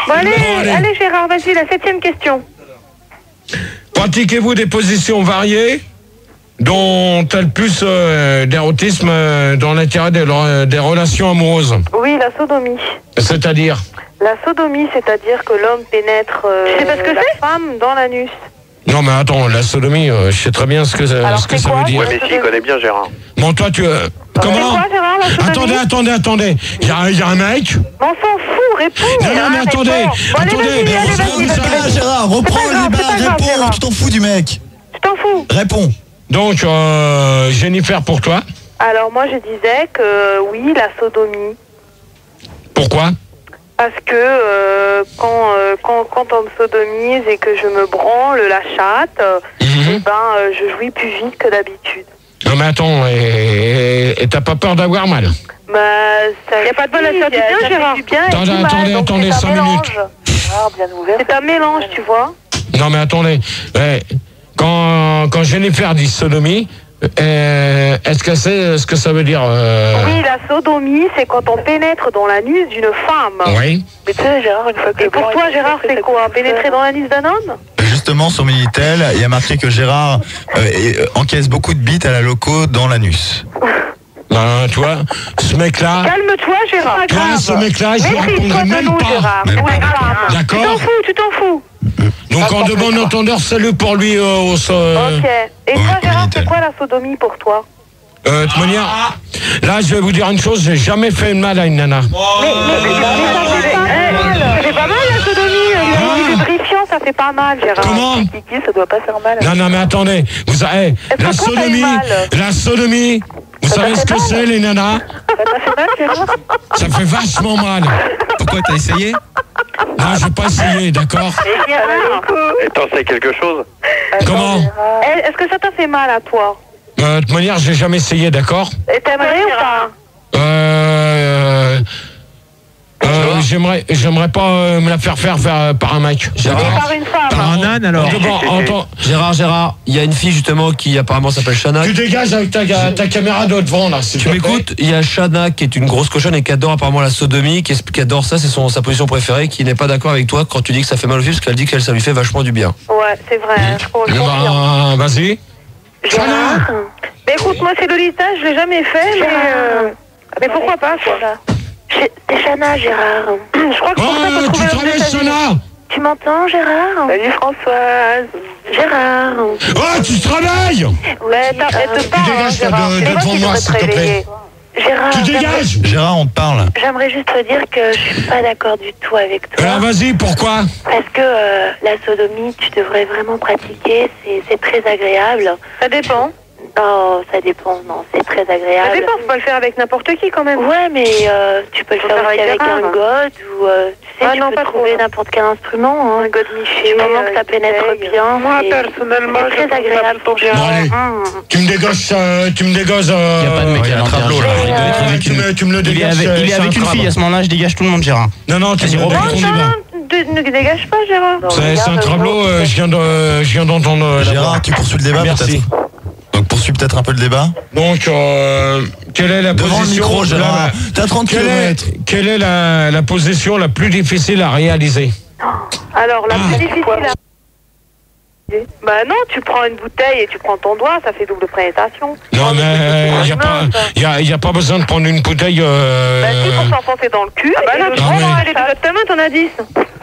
Speaker 7: Bon, allez Gérard, vas-y, la 7e question.
Speaker 2: Pratiquez-vous des positions variées dont tel plus d'érotisme dans l'intérêt des relations amoureuses?
Speaker 7: Oui, la sodomie.
Speaker 2: C'est-à-dire?
Speaker 7: La sodomie, c'est-à-dire que l'homme pénètre la femme dans l'anus.
Speaker 2: Non, mais attends, la sodomie, je sais très bien ce que ça veut dire.
Speaker 9: Ouais, mais si, il connaît bien Gérard.
Speaker 2: Bon, toi, tu... Comment?
Speaker 7: C'est quoi, Gérard, la sodomie?
Speaker 2: Attendez. Il y a un mec.
Speaker 7: On s'en fout, réponds.
Speaker 2: Non, mais attendez.
Speaker 7: Vas-y.
Speaker 4: Gérard, reprends le débat, réponds, tu t'en fous du mec.
Speaker 7: Je t'en fous.
Speaker 4: Réponds.
Speaker 2: Donc, Jennifer, pour toi?
Speaker 7: Alors, moi, je disais que oui, la sodomie.
Speaker 2: Pourquoi?
Speaker 7: Parce que quand on me sodomise et que je me branle la chatte, je jouis plus vite que d'habitude.
Speaker 2: Non, mais attends, et t'as pas peur d'avoir mal?
Speaker 7: Bah, il n'y a pas de mal à faire du bien, Gérard.
Speaker 2: Attendez, 5 minutes.
Speaker 7: C'est un mélange, tu vois.
Speaker 2: Non, mais attendez. Quand Jennifer dit sodomie, est-ce que c'est ce que ça veut dire
Speaker 7: Oui, la sodomie, c'est quand on pénètre dans l'anus d'une femme.
Speaker 2: Oui.
Speaker 7: Mais tu sais, Gérard, une fois que... Et pour toi, Gérard, c'est quoi? Pénétrer dans l'anus d'un homme?
Speaker 4: Justement, sur Minitel, il y a marqué que Gérard encaisse beaucoup de bites à la loco dans l'anus.
Speaker 2: Ben, tu vois, ce mec-là...
Speaker 7: Calme-toi, Gérard.
Speaker 2: Ce mec-là, je ne répondrai même pas. D'accord?
Speaker 7: Tu t'en fous.
Speaker 2: Donc, en de bon entendeur, salut pour lui au sol.
Speaker 7: Ok. Et toi, Gérard, c'est quoi la sodomie pour toi?
Speaker 2: De toute manière, là, je vais vous dire une chose, j'ai jamais fait mal à une nana.
Speaker 7: C'est pas mal la sodomie. Lubrifiant, ça fait pas mal, Gérard.
Speaker 2: Comment?
Speaker 7: Ça doit pas faire mal.
Speaker 2: Non, mais attendez. La sodomie, vous savez ce que c'est, les nanas? Ça fait vachement mal.
Speaker 1: Pourquoi t'as essayé?
Speaker 2: Non, j'ai pas essayé, d'accord?
Speaker 3: Et t'en sais quelque chose?
Speaker 2: Comment?
Speaker 7: Est-ce que ça t'a fait mal à toi?
Speaker 2: De toute manière, j'ai jamais essayé, d'accord?
Speaker 7: Et t'aimerais ou pas?
Speaker 2: J'aimerais pas me la faire par un mec.
Speaker 7: Par une femme.
Speaker 1: Par un âne alors. Gérard, il y a une fille justement qui apparemment s'appelle Shana.
Speaker 2: Tu dégages avec ta caméra de devant là.
Speaker 1: Tu m'écoutes? Il y a Shana qui est une grosse cochonne et qui adore apparemment la sodomie, qui adore ça, c'est sa position préférée, qui n'est pas d'accord avec toi quand tu dis que ça fait mal aux filles, parce qu'elle dit que ça lui fait vachement du bien.
Speaker 7: Ouais, c'est vrai. Je confirme.
Speaker 2: Vas-y.
Speaker 7: Shana. Mais écoute, moi c'est Lolita, je l'ai jamais fait, mais pourquoi pas quoi. C'est Shana, Gérard. Je crois que pour ça qu'on
Speaker 2: tu travailles, Shana.
Speaker 7: Tu m'entends, Gérard? Salut, Françoise. Gérard.
Speaker 2: Oh, tu travailles?
Speaker 7: Ouais, t'arrêtes pas, Gérard.
Speaker 2: devant moi, s'il te plaît.
Speaker 7: Gérard.
Speaker 2: Tu dégages?
Speaker 4: Gérard, on te parle.
Speaker 7: J'aimerais juste te dire que je suis pas d'accord du tout avec toi.
Speaker 2: Alors, vas-y, pourquoi?
Speaker 7: Parce que la sodomie, tu devrais vraiment pratiquer, c'est très agréable. Ça dépend. Oh, ça dépend, non, c'est très agréable. Ça dépend, faut pas le faire avec n'importe qui quand même. Ouais, mais tu peux le faire aussi avec un god ou tu sais, tu peux trouver n'importe quel instrument. Hein. Un god niché. Du moment que ça pénètre bien. Moi, personnellement, c'est très agréable pour bien.
Speaker 2: Bon, allez, tu me dégosses.
Speaker 6: Il n'y a pas de mec à tableau là.
Speaker 2: Tu me le dégages.
Speaker 6: Il est avec une fille à ce moment-là, je dégage tout le monde, Gérard.
Speaker 2: Non, tu me
Speaker 6: reprends
Speaker 2: ton débat.
Speaker 7: Ne dégage pas, Gérard.
Speaker 2: C'est un tableau, je viens d'entendre.
Speaker 4: Gérard, tu poursuis le débat peut-être? Donc poursuis peut-être un peu le débat.
Speaker 2: Donc, quelle est la
Speaker 4: devant
Speaker 2: position?
Speaker 4: Le micro, Gérard. T'as 30 km.
Speaker 2: Quelle est la position la plus difficile à réaliser?
Speaker 7: Alors, la plus difficile à... Bah non, tu prends une bouteille et tu prends ton doigt, ça fait double pénétration.
Speaker 2: Non, mais il n'y a pas besoin de prendre une bouteille...
Speaker 7: Bah si, pour s'enfoncer dans le cul. Ah bah non, tu prends les deux de ta main, t'en as 10.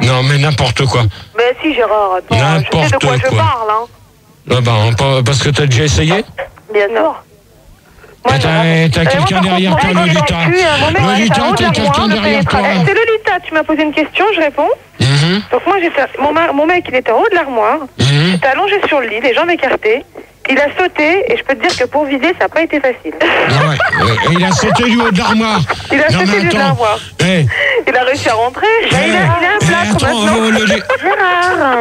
Speaker 2: Non, mais n'importe quoi.
Speaker 7: Bah si, Gérard, attends, je sais de quoi je parle, hein.
Speaker 2: Parce que t'as déjà essayé?
Speaker 7: Bien sûr.
Speaker 2: T'as quelqu'un derrière toi, Lolita. Lolita, t'as quelqu'un derrière toi.
Speaker 7: C'est Lolita, tu m'as posé une question, je réponds. Donc moi, mon mec, il était en haut de l'armoire. J'étais allongé sur le lit, les jambes écartées. Il a sauté, et je peux te dire que pour vider, ça n'a pas été facile.
Speaker 2: Il a sauté du haut de l'armoire.
Speaker 7: Il a sauté du haut de l'armoire. Il a réussi à rentrer. Il a un plâtre maintenant. Gérard,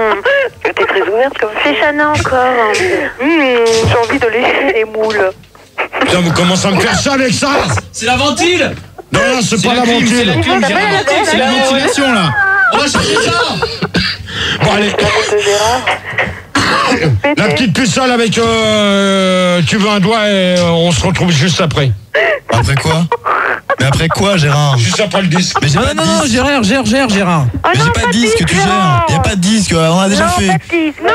Speaker 7: t'es très ouverte comme ça. C'est Chana encore. J'ai envie de lécher les moules.
Speaker 2: Putain, vous commencez à me faire ça avec ça?
Speaker 1: C'est la ventile.
Speaker 2: Non, c'est pas la ventile.
Speaker 6: C'est la ventilation là.
Speaker 1: On va chercher ça.
Speaker 2: Bon, allez. La petite pucelle avec tu veux un doigt et on se retrouve juste après.
Speaker 4: Après quoi? Mais après quoi, Gérard?
Speaker 2: Juste après le disque.
Speaker 4: Mais j'ai pas de disque.
Speaker 6: Gérard.
Speaker 4: Mais j'ai pas de disque, tu gères. Il y a pas de disque, on a déjà fait.
Speaker 7: Non,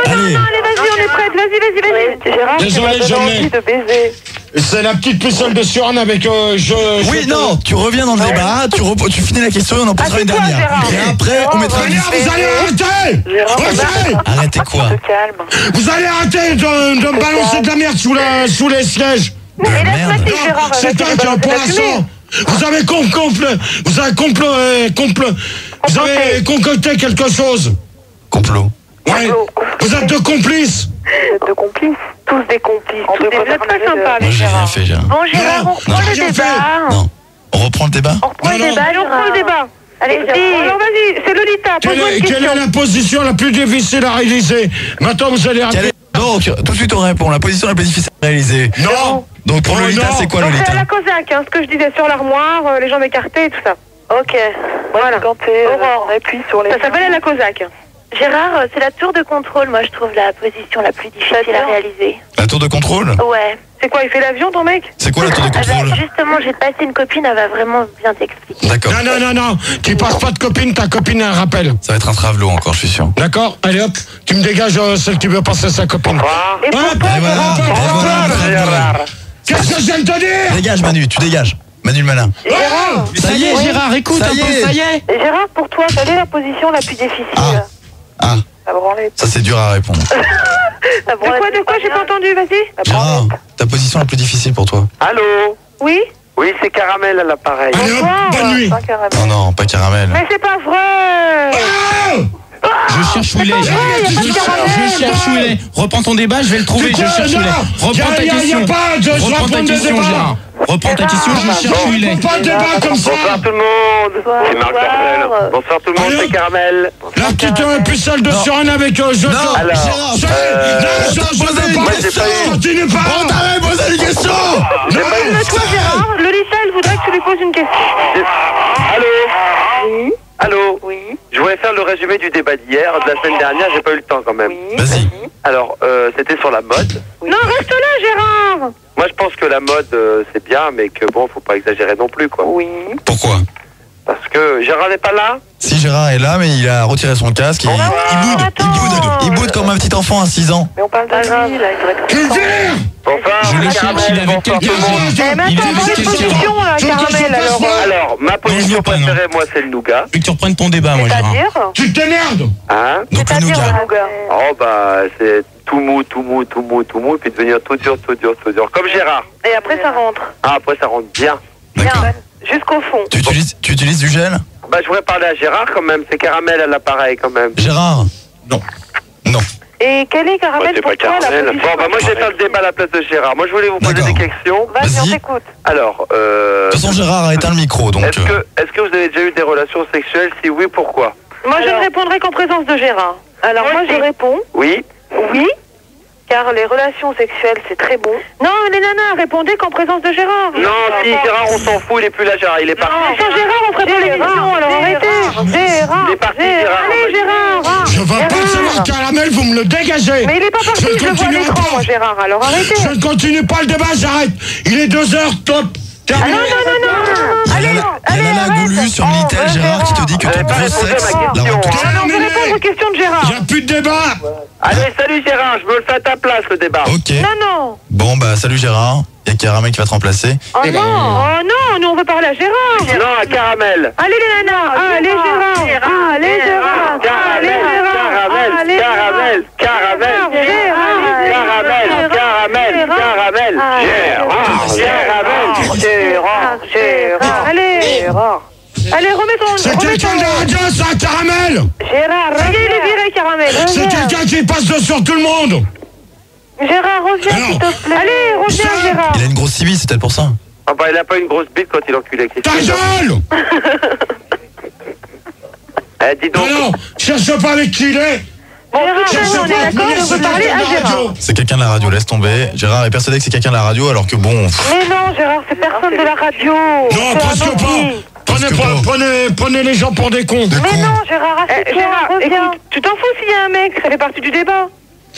Speaker 7: allez, vas-y, on est prêts. Vas-y. Gérard,
Speaker 2: désolé,
Speaker 7: tu m'as donné envie de baiser.
Speaker 2: C'est la petite pucelle de Suran avec...
Speaker 4: Oui, non, tu reviens dans le débat, tu finis la question et on en posera une dernière. Et après, on mettra...
Speaker 2: Vous allez arrêter.
Speaker 4: Arrêtez quoi?
Speaker 2: Vous allez arrêter de me balancer de la merde sous les sièges.
Speaker 7: Mais laisse-moi dire, Gérard.
Speaker 2: C'est un qui, pour l'instant, vous avez concocté quelque chose.
Speaker 4: Complot.
Speaker 2: Ouais. Vous êtes deux complices.
Speaker 5: Deux complices. Tous des complices.
Speaker 7: Vous êtes pas sympa,
Speaker 4: Moi, j'ai rien fait, Gérard.
Speaker 7: Bon, Gérard, on reprend le débat.
Speaker 4: Non. On reprend le débat?
Speaker 7: On reprend le débat,
Speaker 5: Allez, on reprend le débat.
Speaker 7: Allez,
Speaker 5: Alors vas-y, c'est Lolita, pose-moi une question.
Speaker 2: Quelle est la position la plus difficile à réaliser? Maintenant, vous allez arrêter.
Speaker 4: Donc, tout de suite, on répond. La position la plus difficile à réaliser.
Speaker 2: Non.
Speaker 4: Donc, pour Lolita, c'est quoi,
Speaker 5: Donc c'est
Speaker 4: Lolita?
Speaker 5: à la Cosaque, ce que je disais, sur l'armoire, les jambes écartées et tout ça.
Speaker 7: Ok.
Speaker 5: Voilà.
Speaker 7: Quand t'es
Speaker 5: Aurore, appuie sur les... Ça s'appelle à la Cosaque.
Speaker 7: Gérard, c'est la tour de contrôle, moi je trouve la position la plus difficile à réaliser.
Speaker 4: La tour de contrôle?
Speaker 7: Ouais.
Speaker 5: C'est quoi, il fait l'avion, ton mec?
Speaker 4: C'est quoi la tour de contrôle?
Speaker 7: Justement, j'ai passé une copine, elle va vraiment bien t'expliquer.
Speaker 4: D'accord.
Speaker 2: Non. Tu passes pas de copine, ta copine a un rappel.
Speaker 4: Ça va être un travelot encore, je suis sûr.
Speaker 2: D'accord? Allez hop, tu me dégages celle qui veut passer sa copine.
Speaker 5: Et pourquoi
Speaker 2: Qu'est-ce que je viens de te dire?
Speaker 4: Dégage, Manu, tu dégages. Manu le malin.
Speaker 6: Ça y est, Gérard, écoute un peu, ça y est.
Speaker 5: Et Gérard, pour toi, quelle est la position la plus difficile?
Speaker 4: Ah,
Speaker 5: La branlette.
Speaker 4: ça c'est dur à répondre.
Speaker 5: De quoi j'ai pas entendu, vas-y?
Speaker 4: Gérard, ta position la plus difficile pour toi?
Speaker 3: Allô?
Speaker 5: Oui?
Speaker 3: Oui, c'est Caramel à l'appareil.
Speaker 2: Allez hop, bonne nuit.
Speaker 4: Oh non, pas caramel.
Speaker 5: Mais c'est pas vrai!
Speaker 6: Je cherche où il est, je cherche où il est. Reprends ton débat, je vais le trouver, je cherche où il est. Reprends ta question. Reprends ta question, Gérard. Reprends ta question, je cherche où il est.
Speaker 2: Pas de débat comme ça.
Speaker 3: Bonsoir tout le monde. C'est Marc Dorcel. Bonsoir tout le monde, c'est Caramel.
Speaker 2: La petite pucelle de Suran avec Jojo.
Speaker 4: Non,
Speaker 3: Alors,
Speaker 4: Moi, j'ai pas eu.
Speaker 2: Continue pas.
Speaker 4: On t'avait posé une question.
Speaker 5: Toi, Gérard, Lolita, elle voudrait que tu lui poses une question.
Speaker 3: Allô?
Speaker 5: Oui?
Speaker 3: Allô?
Speaker 5: Oui?
Speaker 3: Je voulais faire le résumé du débat d'hier, de la semaine dernière, j'ai pas eu le temps quand même.
Speaker 5: Oui?
Speaker 4: Vas-y.
Speaker 3: Alors, c'était sur la mode.
Speaker 5: Non, reste là, Gérard!
Speaker 3: Moi, je pense que la mode, c'est bien, mais que bon, faut pas exagérer non plus, quoi.
Speaker 5: Oui.
Speaker 4: Pourquoi?
Speaker 3: Parce que Gérard n'est pas là?
Speaker 4: Si Gérard est là, mais il a retiré son casque, il boude comme un petit enfant à 6 ans.
Speaker 5: Mais on parle de lui, là, il devrait être...
Speaker 3: Enfin,
Speaker 6: Je le cherche, il est avec quelqu'un.
Speaker 5: Eh, mais
Speaker 6: Il est
Speaker 5: attends,
Speaker 6: avec
Speaker 5: quelle
Speaker 6: quelqu'un.
Speaker 5: position, là, Caramel, alors?
Speaker 3: Alors, ma position préférée, moi, c'est le nougat.
Speaker 6: Je veux que tu reprennes ton débat, moi, Gérard.
Speaker 5: C'est-à-dire?
Speaker 2: Tu t'énerves.
Speaker 3: Hein?
Speaker 4: Donc le
Speaker 5: C'est-à-dire,
Speaker 4: nougat.
Speaker 5: le nougat.
Speaker 3: Oh, bah, c'est tout mou, et puis devenir tout dur. Comme Gérard.
Speaker 5: Et après, ça rentre.
Speaker 3: Ah, après, ça rentre bien.
Speaker 4: D'accord.
Speaker 5: Jusqu'au fond.
Speaker 4: Tu utilises du gel?
Speaker 3: Bah, je voudrais parler à Gérard quand même. C'est Caramel à l'appareil quand même.
Speaker 4: Gérard? Non.
Speaker 5: Et quelle est, Caramel,
Speaker 3: c'est
Speaker 5: pour
Speaker 3: pas
Speaker 5: toi, la
Speaker 3: Caramel.
Speaker 5: position?
Speaker 3: Bon, bah, moi, je vais faire le débat à la place de Gérard. Moi, je voulais vous poser
Speaker 4: D'accord.
Speaker 3: des questions.
Speaker 5: Vas-y, on
Speaker 4: Vas-y.
Speaker 5: t'écoute.
Speaker 3: Alors,
Speaker 4: De toute façon, Gérard a éteint le micro, donc...
Speaker 3: est-ce que vous avez déjà eu des relations sexuelles? Si oui, pourquoi?
Speaker 5: Moi, je ne répondrai qu'en présence de Gérard. Alors, moi, je réponds
Speaker 3: Oui.
Speaker 5: oui, car les relations sexuelles, c'est très bon. Non, les nanas, répondez qu'en présence de Gérard.
Speaker 3: Non, si Gérard, on s'en fout, il est plus là, Gérard, il est parti.
Speaker 5: Sans Gérard, on ferait pas l'émission, alors arrêtez. Gérard,
Speaker 3: Il est parti, Gérard.
Speaker 5: Allez, Gérard.
Speaker 2: Je veux pas savoir Caramel, vous me le dégagez.
Speaker 5: Mais il est pas parti, je le vois à l'écran, moi, Gérard, alors arrêtez.
Speaker 2: Je ne continue pas le débat, j'arrête. Il est 2h, top. Terminé.
Speaker 4: Il y a Lala Goulu sur Minitel, Gérard, qui te dit que ton gros sexe la rend toute
Speaker 5: Alors, on peut répondre aux questions de Gérard.
Speaker 2: Il n'y a plus de débat.
Speaker 3: Allez, salut Gérard, je me le fais à ta place, le débat.
Speaker 4: Ok.
Speaker 5: Non.
Speaker 4: Bon, bah, salut Gérard. Il y a Caramel qui va te remplacer.
Speaker 5: Oh non, nous on veut parler à Gérard.
Speaker 3: Non, à Caramel.
Speaker 5: Allez les nanas, allez Gérard, allez Gérard, allez Gérard, Allez, remets ton...
Speaker 2: C'est quelqu'un de la radio, ça, Caramel.
Speaker 5: Gérard, reviens, il est viré, Caramel.
Speaker 2: C'est quelqu'un qui passe sur tout le monde.
Speaker 5: Gérard, reviens, s'il te plaît. Allez, reviens, Gérard.
Speaker 4: Il a une grosse civile, c'est peut-être pour ça.
Speaker 3: Ah bah il a pas une grosse bite quand il enculait
Speaker 2: Ta
Speaker 3: Christine.
Speaker 2: gueule.
Speaker 3: Eh, dis donc.
Speaker 2: Non, cherche pas avec qui il est.
Speaker 5: Gérard, on est d'accord, on veut parler à Gérard.
Speaker 4: C'est quelqu'un de la radio, laisse tomber. Gérard est persuadé que c'est quelqu'un de la radio, alors que bon...
Speaker 5: Mais non, Gérard, c'est personne de la radio.
Speaker 2: Non, presque pas. Prenez les gens pour des cons.
Speaker 5: Mais non, Gérard, Gérard, écoute, tu t'en fous s'il y a un mec, ça fait partie du débat.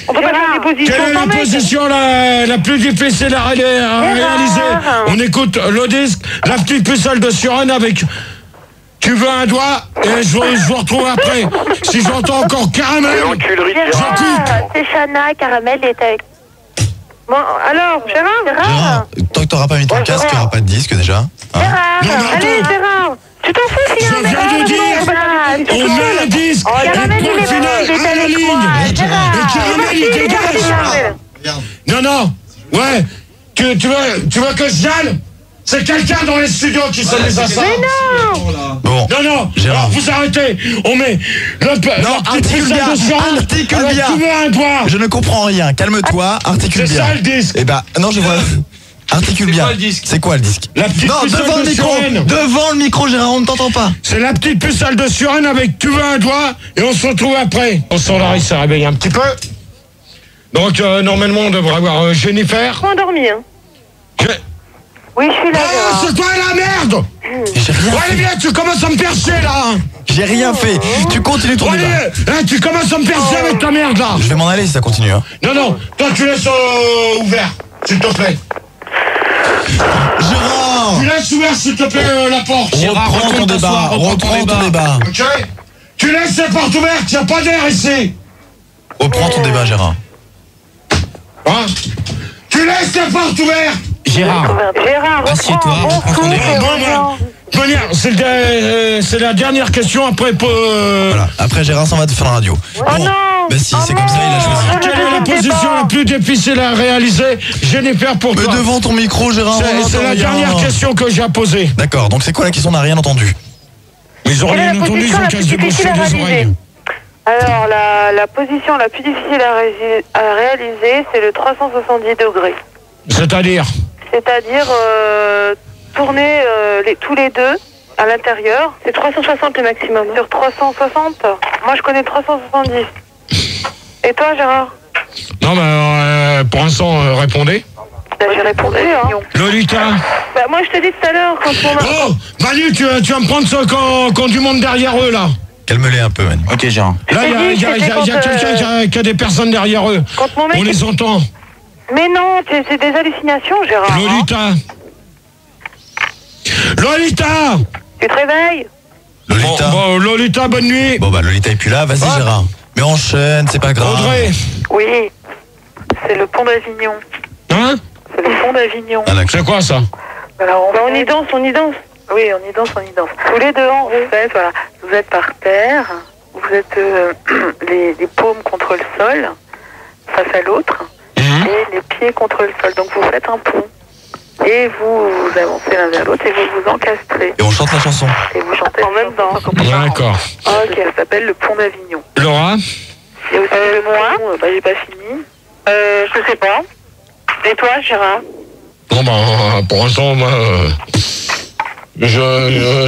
Speaker 5: On peut pas faire des positions
Speaker 2: Quelle est
Speaker 5: sans
Speaker 2: la
Speaker 5: mec.
Speaker 2: position la plus difficile à réaliser? On écoute le disque, la petite pucelle de Suran avec... Tu veux un doigt et je vous retrouve après. Si j'entends encore Caramel,
Speaker 3: L'enculerie de Gérard.
Speaker 7: C'est Chana, Caramel est avec... Bon, alors, Gérard.
Speaker 4: Tant que t'auras pas mis ton casque, il n'y aura pas de disque déjà. Hein
Speaker 7: Gérard, allez, Gérard. Tu t'en fous s'il y a un
Speaker 2: Je viens de dire, on met un disque, et
Speaker 7: Caramel, il
Speaker 2: point
Speaker 7: est
Speaker 2: final,
Speaker 7: bon, il est
Speaker 2: à la
Speaker 7: avec
Speaker 2: ligne.
Speaker 7: moi.
Speaker 2: Et
Speaker 7: Gérard.
Speaker 2: Caramel, il dégage. Non, ouais, tu veux que je gêne? C'est quelqu'un dans les studios qui se met à ça.
Speaker 7: Mais non.
Speaker 4: Bon,
Speaker 2: Non,
Speaker 4: Gérard.
Speaker 2: alors vous arrêtez, on met
Speaker 4: Non, articule bien, articule bien.
Speaker 2: Tu veux un doigt.
Speaker 4: Je ne comprends rien, calme-toi, articule
Speaker 2: C'est
Speaker 4: bien.
Speaker 2: ça le disque.
Speaker 4: Eh ben, non, je vois. Articule bien. C'est quoi le disque?
Speaker 2: La petite
Speaker 4: Non,
Speaker 2: pucelle
Speaker 4: devant le
Speaker 2: de
Speaker 4: micro.
Speaker 2: Suresnes.
Speaker 4: Devant le micro, Gérard, on ne t'entend pas.
Speaker 2: C'est la petite pucelle de Suresnes avec tu veux un doigt et on se retrouve après. On s'en s'est réveillé un petit peu. Donc normalement on devrait avoir Jennifer.
Speaker 7: Pas endormi, hein. Oui, je suis là,
Speaker 2: Oh,
Speaker 7: Gérard.
Speaker 2: c'est toi la merde.
Speaker 4: J'ai rien
Speaker 2: Ouais,
Speaker 4: fait.
Speaker 2: bien, tu commences à me percer là.
Speaker 4: J'ai rien fait. Tu continues ton
Speaker 2: Allez,
Speaker 4: débat.
Speaker 2: hein, tu commences à me percer avec ta merde là.
Speaker 4: Je vais m'en aller si ça continue. Hein.
Speaker 2: Non, toi tu laisses ouvert, s'il te plaît.
Speaker 4: Gérard,
Speaker 2: Tu laisses ouvert, s'il te plaît, la porte.
Speaker 6: Gérard,
Speaker 4: reprends ton
Speaker 6: retourne
Speaker 4: débat.
Speaker 6: t'asseoir,
Speaker 4: Reprends ton débat.
Speaker 2: Ok. Tu laisses les portes ouvertes, y a pas d'air ici.
Speaker 4: Reprends ton débat, Gérard.
Speaker 2: Hein? Tu laisses les portes ouvertes.
Speaker 6: Gérard,
Speaker 7: Gérard,
Speaker 6: assieds-toi,
Speaker 7: reprends
Speaker 6: reprends ton
Speaker 7: un bon
Speaker 6: débat.
Speaker 7: souffle.
Speaker 2: Bon, de manière, c'est la dernière question après.
Speaker 4: Voilà. Après, Gérard s'en va te faire la radio.
Speaker 7: Oh non.
Speaker 4: Bah si, c'est comme ça, il a choisi.
Speaker 2: Quelle est la position la plus difficile à réaliser? Jennifer, pour
Speaker 4: Mais
Speaker 2: toi.
Speaker 4: devant ton micro, Gérard, on
Speaker 2: C'est
Speaker 4: n'entend
Speaker 2: la
Speaker 4: rien.
Speaker 2: dernière question que j'ai à poser.
Speaker 4: D'accord, donc c'est quoi la question? On n'a rien entendu.
Speaker 2: Ils ont
Speaker 7: Quelle est
Speaker 2: rien
Speaker 7: la
Speaker 2: entendu, ils
Speaker 7: position
Speaker 2: ont
Speaker 7: la
Speaker 2: qu'à
Speaker 7: plus
Speaker 2: se déboucher
Speaker 7: difficile à
Speaker 2: des
Speaker 7: réaliser?
Speaker 2: oreilles.
Speaker 7: Alors, la position la plus difficile à réaliser, c'est le 370 degrés.
Speaker 2: C'est-à-dire?
Speaker 7: C'est-à-dire tourner tous les deux à l'intérieur. C'est 360 le maximum. Sur 360? Moi, je connais 370. Et toi, Gérard?
Speaker 2: Non, mais pour l'instant, répondez.
Speaker 7: J'ai répondu, hein.
Speaker 2: Lolita.
Speaker 7: Bah, moi, je te dis tout à l'heure, quand on a...
Speaker 2: Oh, Manu, tu vas me prendre ceux qui ont du monde derrière eux, là.
Speaker 4: Calme-les un peu, Manu.
Speaker 6: Ok, Gérard.
Speaker 2: Là, il y a quelqu'un qui a des personnes derrière eux.
Speaker 7: Quand mon mec...
Speaker 2: On les entend.
Speaker 7: Mais non, c'est des hallucinations, Gérard. hein.
Speaker 2: Lolita. Lolita.
Speaker 7: Tu te réveilles?
Speaker 4: Lolita.
Speaker 2: Bon, Lolita, bonne nuit.
Speaker 4: Bon bah Lolita est plus là, vas-y
Speaker 2: Ouais.
Speaker 4: Gérard. Mais enchaîne, c'est pas grave.
Speaker 2: Audrey.
Speaker 7: Oui. C'est le pont d'Avignon.
Speaker 2: Hein?
Speaker 7: C'est le pont d'Avignon.
Speaker 4: Ah, d'accord.
Speaker 2: C'est quoi ça?
Speaker 7: Alors, on y danse, on y danse. Oui, on y danse, on y danse. Tous les deux en rond. Voilà. Vous êtes par terre, vous êtes les paumes contre le sol, face à l'autre, et les pieds contre le sol. Donc vous faites un pont. Et vous avancez l'un vers l'autre et vous vous encastrez.
Speaker 4: Et on chante la chanson.
Speaker 7: Et vous chantez en même temps.
Speaker 2: D'accord.
Speaker 7: Ok, ça s'appelle le pont d'Avignon.
Speaker 2: Laura?
Speaker 7: Il y a aussi le moi, j'ai pas fini. Je sais pas. Et toi, Gérard?
Speaker 2: Bon, pour l'instant, moi,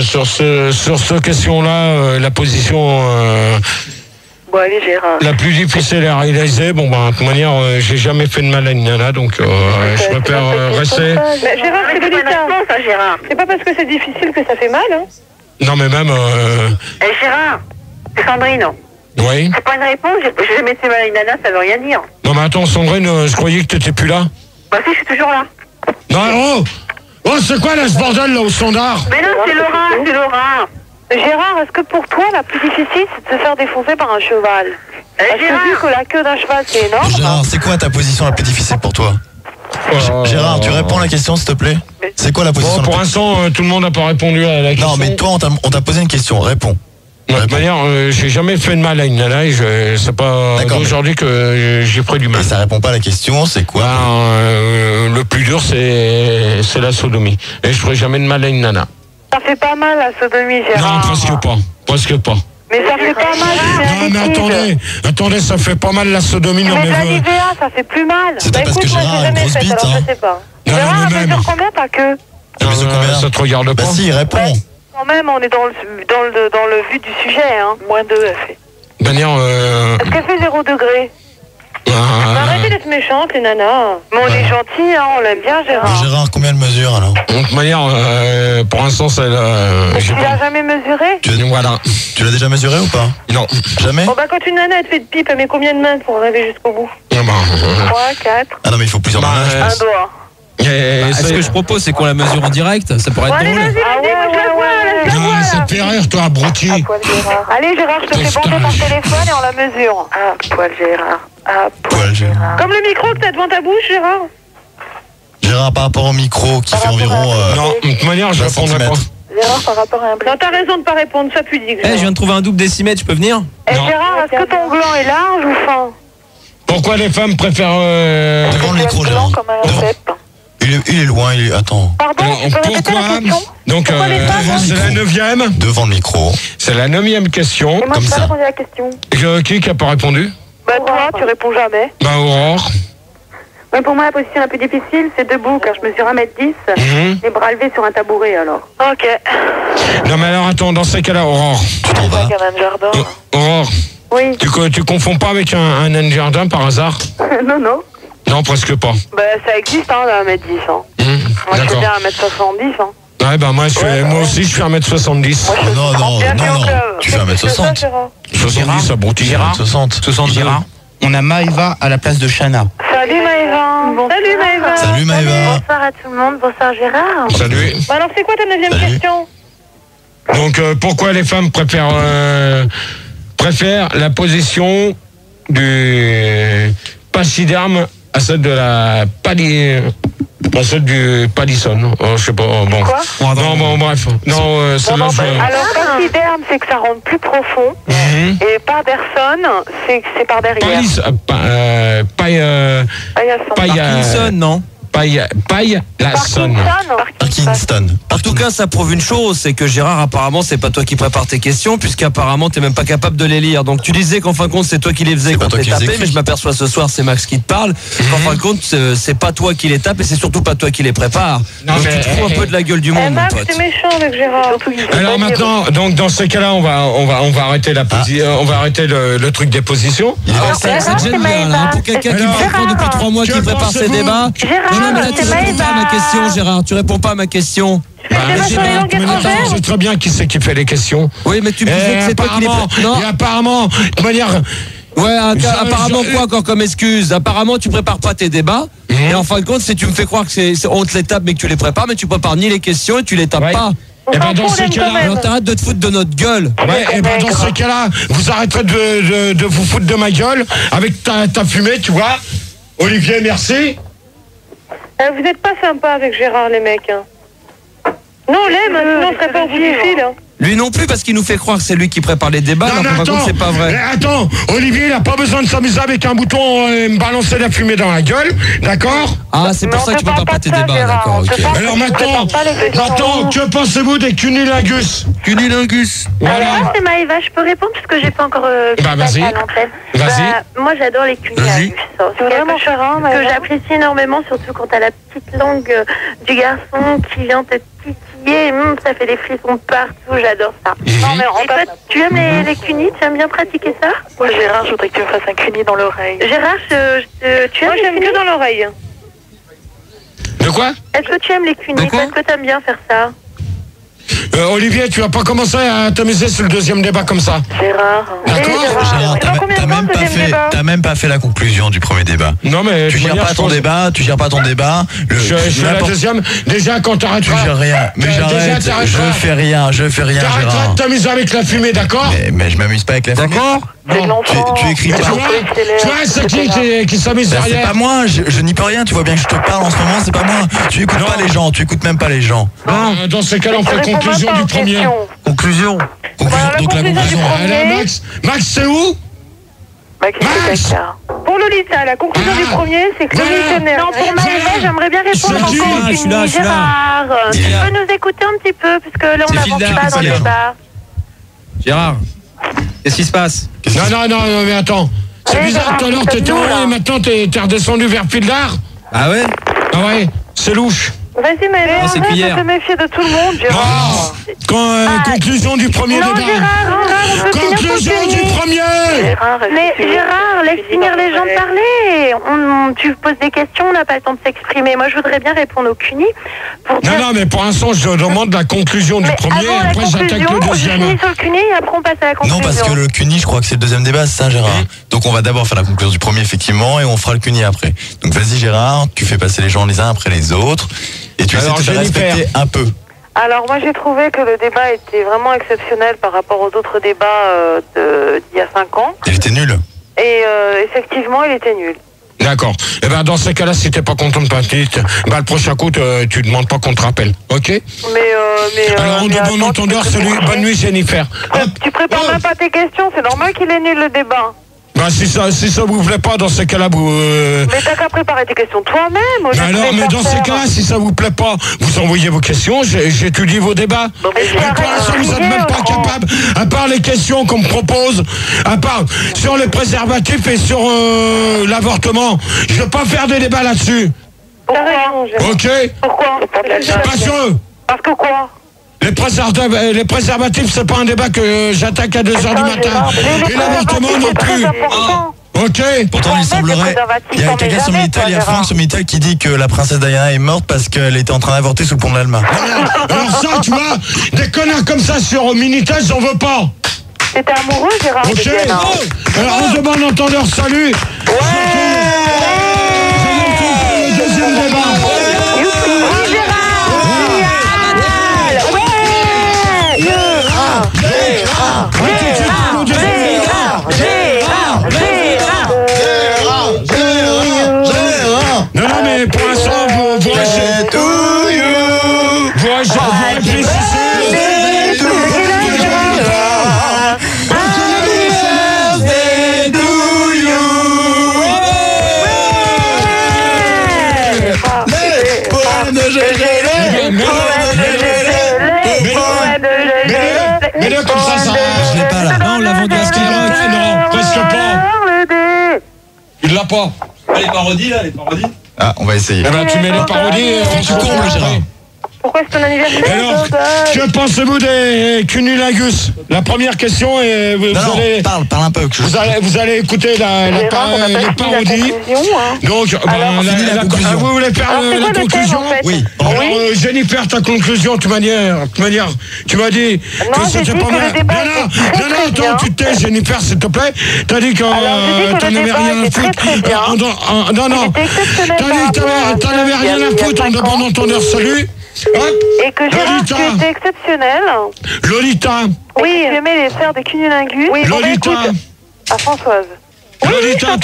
Speaker 2: sur ce question-là, la position
Speaker 7: Bon, allez, Gérard.
Speaker 2: la plus difficile à réaliser, de toute manière, j'ai jamais fait de mal à une nana, donc je préfère rester.
Speaker 7: Mais Gérard, c'est Lolita. Gérard. C'est pas parce que c'est difficile que ça fait mal, hein.
Speaker 2: Non, mais même,
Speaker 7: Gérard, c'est Sandrine.
Speaker 2: oui.
Speaker 7: C'est pas une réponse, j'ai jamais fait mal à une nana, ça veut rien dire.
Speaker 2: Non, mais attends, Sandrine, je croyais que t'étais plus là.
Speaker 7: Bah si, je suis toujours là.
Speaker 2: Non, oh, c'est quoi là, ce bordel, là, au standard?
Speaker 7: Mais non, c'est Laura. Gérard, est-ce que pour toi, la plus difficile, c'est de se faire défoncer par un cheval? Parce que vu que la queue d'un cheval, c'est énorme.
Speaker 4: Gérard, c'est quoi ta position la plus difficile pour toi? Gérard, tu réponds à la question s'il te plaît? C'est quoi la position
Speaker 2: Bon,
Speaker 4: la
Speaker 2: pour
Speaker 4: plus...
Speaker 2: l'instant, tout le monde n'a pas répondu à la question.
Speaker 4: Non, mais toi, on t'a posé une question, réponds.
Speaker 2: De toute manière, j'ai jamais fait de mal à une nana et c'est pas
Speaker 4: D'accord,
Speaker 2: aujourd'hui que j'ai pris du mal.
Speaker 4: Et ça répond pas à la question, c'est quoi?
Speaker 2: Le plus dur, c'est la sodomie. Et je ferai jamais de mal à une nana.
Speaker 7: Ça fait pas mal la sodomie, Gérard.
Speaker 2: Non, presque pas.
Speaker 7: Mais ça fait pas mal,
Speaker 2: Non, mais attendez, ça fait pas mal la sodomie. Non,
Speaker 7: mais
Speaker 2: mais
Speaker 7: la l'IVA, ça fait plus mal.
Speaker 4: C'était parce
Speaker 7: écoute,
Speaker 4: que
Speaker 7: moi,
Speaker 4: Gérard
Speaker 7: j'ai
Speaker 4: a une
Speaker 7: jamais
Speaker 4: grosse
Speaker 7: fait,
Speaker 4: bite,
Speaker 7: alors
Speaker 4: hein.
Speaker 7: je sais pas.
Speaker 2: Non,
Speaker 7: Gérard,
Speaker 2: mais
Speaker 7: elle
Speaker 2: même.
Speaker 7: mesure combien ta queue?
Speaker 2: ça te regarde
Speaker 4: Bah
Speaker 2: pas.
Speaker 4: si, réponds.
Speaker 7: Quand même, on est dans le vue du sujet, hein. -2, elle fait.
Speaker 2: De manière,
Speaker 7: Est-ce qu'elle fait 0 degré? Arrêtez d'être méchante, les nanas. Mais on est gentils, hein, on l'aime bien, Gérard.
Speaker 4: Mais Gérard, combien elle mesure alors?
Speaker 2: de toute manière, pour l'instant, c'est
Speaker 7: Mais tu l'as jamais mesuré?
Speaker 2: Voilà.
Speaker 4: Tu l'as déjà mesuré ou pas?
Speaker 2: Non.
Speaker 4: Jamais?
Speaker 7: Bon, bah, quand une nana, elle te fait de pipe, elle met combien de mains pour arriver jusqu'au bout? 3, 4.
Speaker 4: Ah non, mais il faut plusieurs ménages.
Speaker 7: Un doigt.
Speaker 9: Ce que je propose, c'est qu'on la mesure en direct. Ça pourrait être
Speaker 7: Allez,
Speaker 9: drôle.
Speaker 7: vas-y, moi je la vois,
Speaker 2: Ça te fait rire, toi, abruti.
Speaker 7: À poil Gérard. Allez, Gérard, je te fais banquer ton téléphone et on la mesure. À poil Gérard.
Speaker 5: Ah,
Speaker 4: Poil, Gérard.
Speaker 7: Comme le micro que t'as devant ta bouche, Gérard.
Speaker 4: Gérard, par rapport au micro qui fait environ.
Speaker 2: Non, de toute manière, je
Speaker 4: 20
Speaker 2: répondrai pas.
Speaker 4: centimètres.
Speaker 5: Gérard, par rapport à un
Speaker 7: Non, t'as raison de pas répondre, ça pudique.
Speaker 9: Eh, je viens de trouver un double décimètre, je peux venir?
Speaker 2: Non.
Speaker 7: Gérard, est-ce que ton gland est large ou fin?
Speaker 2: Pourquoi les femmes préfèrent...
Speaker 4: Devant le micro, Gérard.
Speaker 5: comme un
Speaker 4: Devant.
Speaker 5: cep.
Speaker 4: Il est loin, Attends.
Speaker 7: Pardon,
Speaker 2: Alors,
Speaker 7: tu peux répéter
Speaker 2: pourquoi
Speaker 7: la question?
Speaker 2: Donc,
Speaker 7: Pourquoi les femmes
Speaker 2: c'est la 9e.
Speaker 4: Devant le micro.
Speaker 2: C'est la 9e question.
Speaker 5: Et moi,
Speaker 4: Comme
Speaker 5: je peux
Speaker 4: ça.
Speaker 5: répondre à la question.
Speaker 2: Qui a pas répondu?
Speaker 7: Bah toi, tu réponds jamais.
Speaker 2: Bah, Aurore.
Speaker 5: Ouais, pour moi, la position la plus difficile, c'est debout, car je mesure 1m10, les bras levés sur un tabouret, alors.
Speaker 7: Ok.
Speaker 2: Non, mais alors, attends, dans ces cas-là, Aurore.
Speaker 4: Tu t'en vas.
Speaker 5: Comme un jardin.
Speaker 2: Aurore,
Speaker 5: Oui.
Speaker 2: tu confonds pas avec un nain de jardin par hasard?
Speaker 5: Non, non.
Speaker 2: Non, presque pas.
Speaker 7: Bah ça existe, hein, le 1m10. Hein. Moi, je fais
Speaker 2: D'accord.
Speaker 7: bien 1m70. Hein.
Speaker 2: Ouais, bah, moi aussi, je fais 1m70.
Speaker 4: Oh, non, non,
Speaker 7: Bienvenue
Speaker 4: non,
Speaker 7: au
Speaker 4: non.
Speaker 7: club.
Speaker 4: Tu fais 1m60.
Speaker 2: 70, abruti.
Speaker 6: Gérard.
Speaker 4: 60.
Speaker 6: 60 Gérard. On a Maëva à la place de Chana.
Speaker 7: Salut Maëva. Salut Maëva.
Speaker 4: Salut Maëva.
Speaker 5: Bonsoir à tout le monde, bonsoir Gérard.
Speaker 2: Salut.
Speaker 7: Bah, alors c'est quoi ta 9e
Speaker 4: Salut.
Speaker 7: question?
Speaker 2: Donc, pourquoi les femmes préfèrent la position du pachyderme à celle de la à celle du palisson? Je sais pas. Bon.
Speaker 7: Quoi?
Speaker 2: Non, bon, bref. Non, celle-là,
Speaker 7: Alors
Speaker 2: je...
Speaker 7: pachyderme, c'est que ça rentre plus profond. Et Parderson, c'est que c'est par derrière.
Speaker 9: Parkinson, non?
Speaker 2: Paille la sonne.
Speaker 4: Parkinson.
Speaker 9: En tout cas, ça prouve une chose, c'est que Gérard, apparemment, c'est pas toi qui prépare tes questions, puisqu'apparemment, t'es même pas capable de les lire. Donc, tu disais qu'en fin de compte, c'est toi qui les faisais
Speaker 4: C'est pas
Speaker 9: quand
Speaker 4: toi
Speaker 9: t'es
Speaker 4: qui les
Speaker 9: tapé,
Speaker 4: écris.
Speaker 9: mais je m'aperçois ce soir, c'est Max qui te parle. Qu'en fin de compte, c'est pas toi qui les tape et c'est surtout pas toi qui les prépare.
Speaker 2: Non,
Speaker 9: Donc,
Speaker 2: mais-
Speaker 9: tu te fous un peu de la gueule du monde, mon
Speaker 7: Max,
Speaker 9: pote.
Speaker 7: c'est méchant avec Gérard.
Speaker 2: Alors maintenant, donc dans ces cas-là, on va arrêter on va arrêter le truc des positions.
Speaker 9: Ça te gêne bien, là, pour quelqu'un qui me
Speaker 2: Alors,
Speaker 9: prend depuis 3 mois,
Speaker 2: que
Speaker 9: qui prépare ses
Speaker 2: pensez-vous
Speaker 9: débats.
Speaker 7: Gérard,
Speaker 9: Non, mais là, tu
Speaker 7: c'est
Speaker 9: réponds pas à ma
Speaker 7: Maëva.
Speaker 9: question, Gérard. Tu réponds pas à ma question.
Speaker 2: Je sais très bien qui c'est qui fait les questions.
Speaker 9: Oui, mais tu me disais que c'est toi qui les prépare. Non.
Speaker 2: Et apparemment, de manière...
Speaker 9: Ouais, apparemment quoi encore comme excuse? Apparemment tu prépares pas tes débats et en fin de compte tu me fais croire que on te les tape mais que tu les prépares mais tu prépares ni les questions et tu les tapes
Speaker 2: Ouais.
Speaker 9: pas.
Speaker 2: Et ben dans ces cas-là,
Speaker 9: Alors t'arrêtes de te foutre de notre gueule.
Speaker 2: ouais, et ben dans ces cas-là, vous arrêterez de vous foutre de ma gueule avec ta fumée, tu vois. Olivier, merci.
Speaker 7: Vous êtes pas sympa avec Gérard, les mecs. Hein. Non, on l'aime, sinon on serait pas au bout du fil. Hein.
Speaker 9: Lui non plus parce qu'il nous fait croire que c'est lui qui prépare les débats alors
Speaker 2: Non,
Speaker 9: qu'en
Speaker 2: mais
Speaker 9: fin de compte c'est pas vrai.
Speaker 2: attends, Olivier, il a pas besoin de s'amuser avec un bouton et me balancer la fumée dans la gueule, d'accord?
Speaker 9: Ah c'est pour
Speaker 7: Mais
Speaker 9: ça
Speaker 7: on
Speaker 9: que tu
Speaker 7: te
Speaker 9: prépares
Speaker 7: parle
Speaker 9: pas tes
Speaker 7: pas de ça,
Speaker 9: débats,
Speaker 7: Gérard,
Speaker 9: d'accord,
Speaker 7: on te
Speaker 9: ok.
Speaker 7: parle-
Speaker 2: Alors
Speaker 7: Je prépare pas les questions.
Speaker 2: maintenant, que pensez-vous des cunilingus?
Speaker 9: Cunilingus.
Speaker 2: Voilà.
Speaker 5: C'est Maëva, je peux répondre parce que j'ai pas encore
Speaker 2: Bah, vas-y.
Speaker 5: à l'antenne.
Speaker 2: Vas-y.
Speaker 5: Moi j'adore les cunilingus.
Speaker 7: C'est vraiment cher, hein,
Speaker 5: que
Speaker 7: Maëva.
Speaker 5: j'apprécie énormément, surtout quand t'as la petite langue du garçon qui vient te titiller, ça fait des frissons partout, j'adore ça.
Speaker 7: Non, mais on
Speaker 5: Et toi, tu aimes les cunis? Tu aimes bien pratiquer ça?
Speaker 7: Moi, Gérard, je voudrais que tu me fasses un cuni dans l'oreille.
Speaker 5: Gérard, tu aimes
Speaker 7: Moi,
Speaker 5: les
Speaker 7: j'aime
Speaker 5: cunis?
Speaker 7: que dans l'oreille.
Speaker 2: De quoi?
Speaker 5: Est-ce que tu aimes les cunis?
Speaker 9: De quoi?
Speaker 5: Est-ce que tu aimes bien faire ça?
Speaker 2: Olivier, tu vas pas commencer à t'amuser sur le deuxième débat comme ça.
Speaker 7: Gérard.
Speaker 2: D'accord?
Speaker 4: Gérard,
Speaker 7: C'est dans combien de temps, le deuxième débat?
Speaker 4: t'as même pas fait la conclusion du premier débat.
Speaker 2: Non, mais.
Speaker 4: Tu
Speaker 2: de
Speaker 4: gères
Speaker 2: manière,
Speaker 4: pas
Speaker 2: je
Speaker 4: ton
Speaker 2: pense-
Speaker 4: débat, tu gères pas ton débat.
Speaker 2: Je fais la deuxième. Déjà, quand
Speaker 4: Tu
Speaker 2: t'arrêteras.
Speaker 4: gères rien. Mais
Speaker 2: Déjà,
Speaker 4: j'arrête,
Speaker 2: t'arrêteras.
Speaker 4: je fais rien,
Speaker 2: T'arrêteras
Speaker 4: Gérard.
Speaker 2: de t'amuser avec la fumée, d'accord?
Speaker 4: Mais je m'amuse pas avec la fumée.
Speaker 2: D'accord?
Speaker 7: C'est de
Speaker 2: Non.
Speaker 7: l'enfant.
Speaker 4: Tu écris
Speaker 2: Tu
Speaker 4: pas.
Speaker 2: vois, c'est qui s'amuse
Speaker 4: Ben, c'est
Speaker 2: derrière?
Speaker 4: pas moi, je n'y peux rien, tu vois bien que je te parle en ce moment, c'est pas moi. Tu écoutes pas les gens, tu écoutes même pas les gens.
Speaker 2: Dans ces cas-là, on fait
Speaker 7: Réponds
Speaker 2: conclusion
Speaker 7: pas
Speaker 2: du
Speaker 7: aux
Speaker 2: premier.
Speaker 7: questions.
Speaker 4: Conclusion.
Speaker 7: Voilà, la
Speaker 4: Donc la
Speaker 7: conclusion du
Speaker 4: conclusion.
Speaker 7: premier.
Speaker 2: Alors, Max, c'est où?
Speaker 7: Max. Pour Lolita, la conclusion
Speaker 2: Ah.
Speaker 7: du premier, c'est que
Speaker 2: Voilà.
Speaker 7: Lolita n'est
Speaker 5: Non, pour Maëva, j'aimerais bien répondre
Speaker 2: C'est qui?
Speaker 5: encore.
Speaker 9: Je suis là.
Speaker 5: Gérard, tu
Speaker 4: Il est là.
Speaker 5: peux nous écouter un petit peu, puisque là, on
Speaker 9: C'est
Speaker 5: n'avance
Speaker 9: Gilda,
Speaker 5: pas dans
Speaker 9: c'est
Speaker 5: le
Speaker 9: là.
Speaker 5: débat.
Speaker 9: Gérard, qu'est-ce qui se passe?
Speaker 2: Non, mais attends. C'est
Speaker 7: Allez,
Speaker 2: bizarre, tout à l'heure, t'étais en haut et maintenant t'es redescendu vers Pildar.
Speaker 9: Ah ouais?
Speaker 2: Ah ouais, c'est louche.
Speaker 7: Vas-y, Maëva,
Speaker 9: Oh, c'est
Speaker 7: arrête
Speaker 9: cuillère.
Speaker 7: de te méfier de tout le monde, Gérard.
Speaker 2: Conclusion du premier
Speaker 5: Non,
Speaker 2: débat.
Speaker 5: Gérard, on peut finir
Speaker 2: Conclusion
Speaker 5: ton
Speaker 2: du
Speaker 5: cunis.
Speaker 2: premier.
Speaker 5: Mais Gérard, laisse finir les gens de parler. Tu poses des questions, on n'a pas le temps de s'exprimer. Moi, je voudrais bien répondre au CUNY. Pour dire...
Speaker 2: Non, mais pour l'instant, je demande la conclusion du
Speaker 5: Mais
Speaker 2: premier et
Speaker 5: avant la
Speaker 2: après j'attaque le
Speaker 5: conclusion, je
Speaker 2: deuxième.
Speaker 5: finis sur le CUNY et après on passe à la conclusion.
Speaker 4: Non, parce que le CUNY, je crois que c'est le deuxième débat, c'est ça, Gérard. Donc on va d'abord faire la conclusion du premier, effectivement, et on fera le CUNY après. Donc vas-y, Gérard, tu fais passer les gens les uns après les autres, et tu
Speaker 2: Alors,
Speaker 4: essaies de te
Speaker 2: Jennifer.
Speaker 4: respecter un peu.
Speaker 7: Alors moi j'ai trouvé que le débat était vraiment exceptionnel par rapport aux autres débats d'il y a 5 ans.
Speaker 4: Il était nul.
Speaker 7: Et effectivement, il était nul.
Speaker 2: D'accord. Eh ben, dans ces cas-là, si t'es pas content de ta petite, le prochain coup, tu demandes pas qu'on te rappelle. Ok? Alors, on demande entendeur, salut. Bonne nuit, Jennifer.
Speaker 7: Tu prépares même pas tes questions, c'est normal qu'il est nul le débat.
Speaker 2: Bah, si ça vous plaît pas, dans ces cas-là, vous...
Speaker 7: Mais t'as qu'à préparer tes questions toi-même.
Speaker 2: Mais dans ces cas-là, si ça vous plaît pas, vous envoyez vos questions, j'étudie vos débats. Mais pour l'instant, vous n'êtes même pas capable, à part les questions qu'on me propose, à part sur les préservatifs et sur l'avortement. Je veux pas faire des débats là-dessus.
Speaker 7: Pourquoi?
Speaker 2: Ok?
Speaker 7: Pourquoi? Parce que quoi?
Speaker 2: Les préservatifs, c'est pas un débat que j'attaque à 2h du matin. Et l'avortement non plus. Ok.
Speaker 4: Pourtant, il semblerait. Il y a quelqu'un sur Minitel, il y a Franck sur Minitel qui dit que la princesse Diana est morte parce qu'elle était en train d'avorter sous le pont de l'Alma.
Speaker 2: Alors ça, tu vois, des connards comme ça sur Minitel, j'en veux pas.
Speaker 7: T'étais amoureux, Gérard?
Speaker 2: Ok. Alors on demande entendeur, salut. Le deuxième débat. Non, mais pour l'instant, vous mais là, comme ça,
Speaker 4: je l'ai pas là.
Speaker 9: Non, on l'a vendu à Skyrock.
Speaker 2: Non, presque pas. Il l'a pas.
Speaker 6: Les parodies, là, les parodies.
Speaker 4: Ah, on va essayer.
Speaker 2: Eh ben, tu mets les parodies et
Speaker 4: Tu combles, Gérard.
Speaker 7: Pourquoi c'est ton anniversaire?
Speaker 2: Alors, que pensez-vous des cunnilingus? La première question est... Vous allez,
Speaker 4: parle un peu.
Speaker 2: Vous allez écouter les parodies. Donc, vous voulez faire la conclusion?
Speaker 4: Oui.
Speaker 2: Alors, Jennifer, ta conclusion, tu m'as dit que c'était pas mal. Non, attends, tu te tais, Jennifer, s'il te plaît. T'as dit que t'en avais rien à foutre. Non. T'as dit que t'en avais rien à foutre en demandant entendeur salut. Hop.
Speaker 7: Et que Gérard, tu étais exceptionnel.
Speaker 2: Lolita.
Speaker 7: Oui, j'aimais les faire des cunnilingus. Oui,
Speaker 2: Lolita.
Speaker 7: À Françoise.
Speaker 2: Lolita,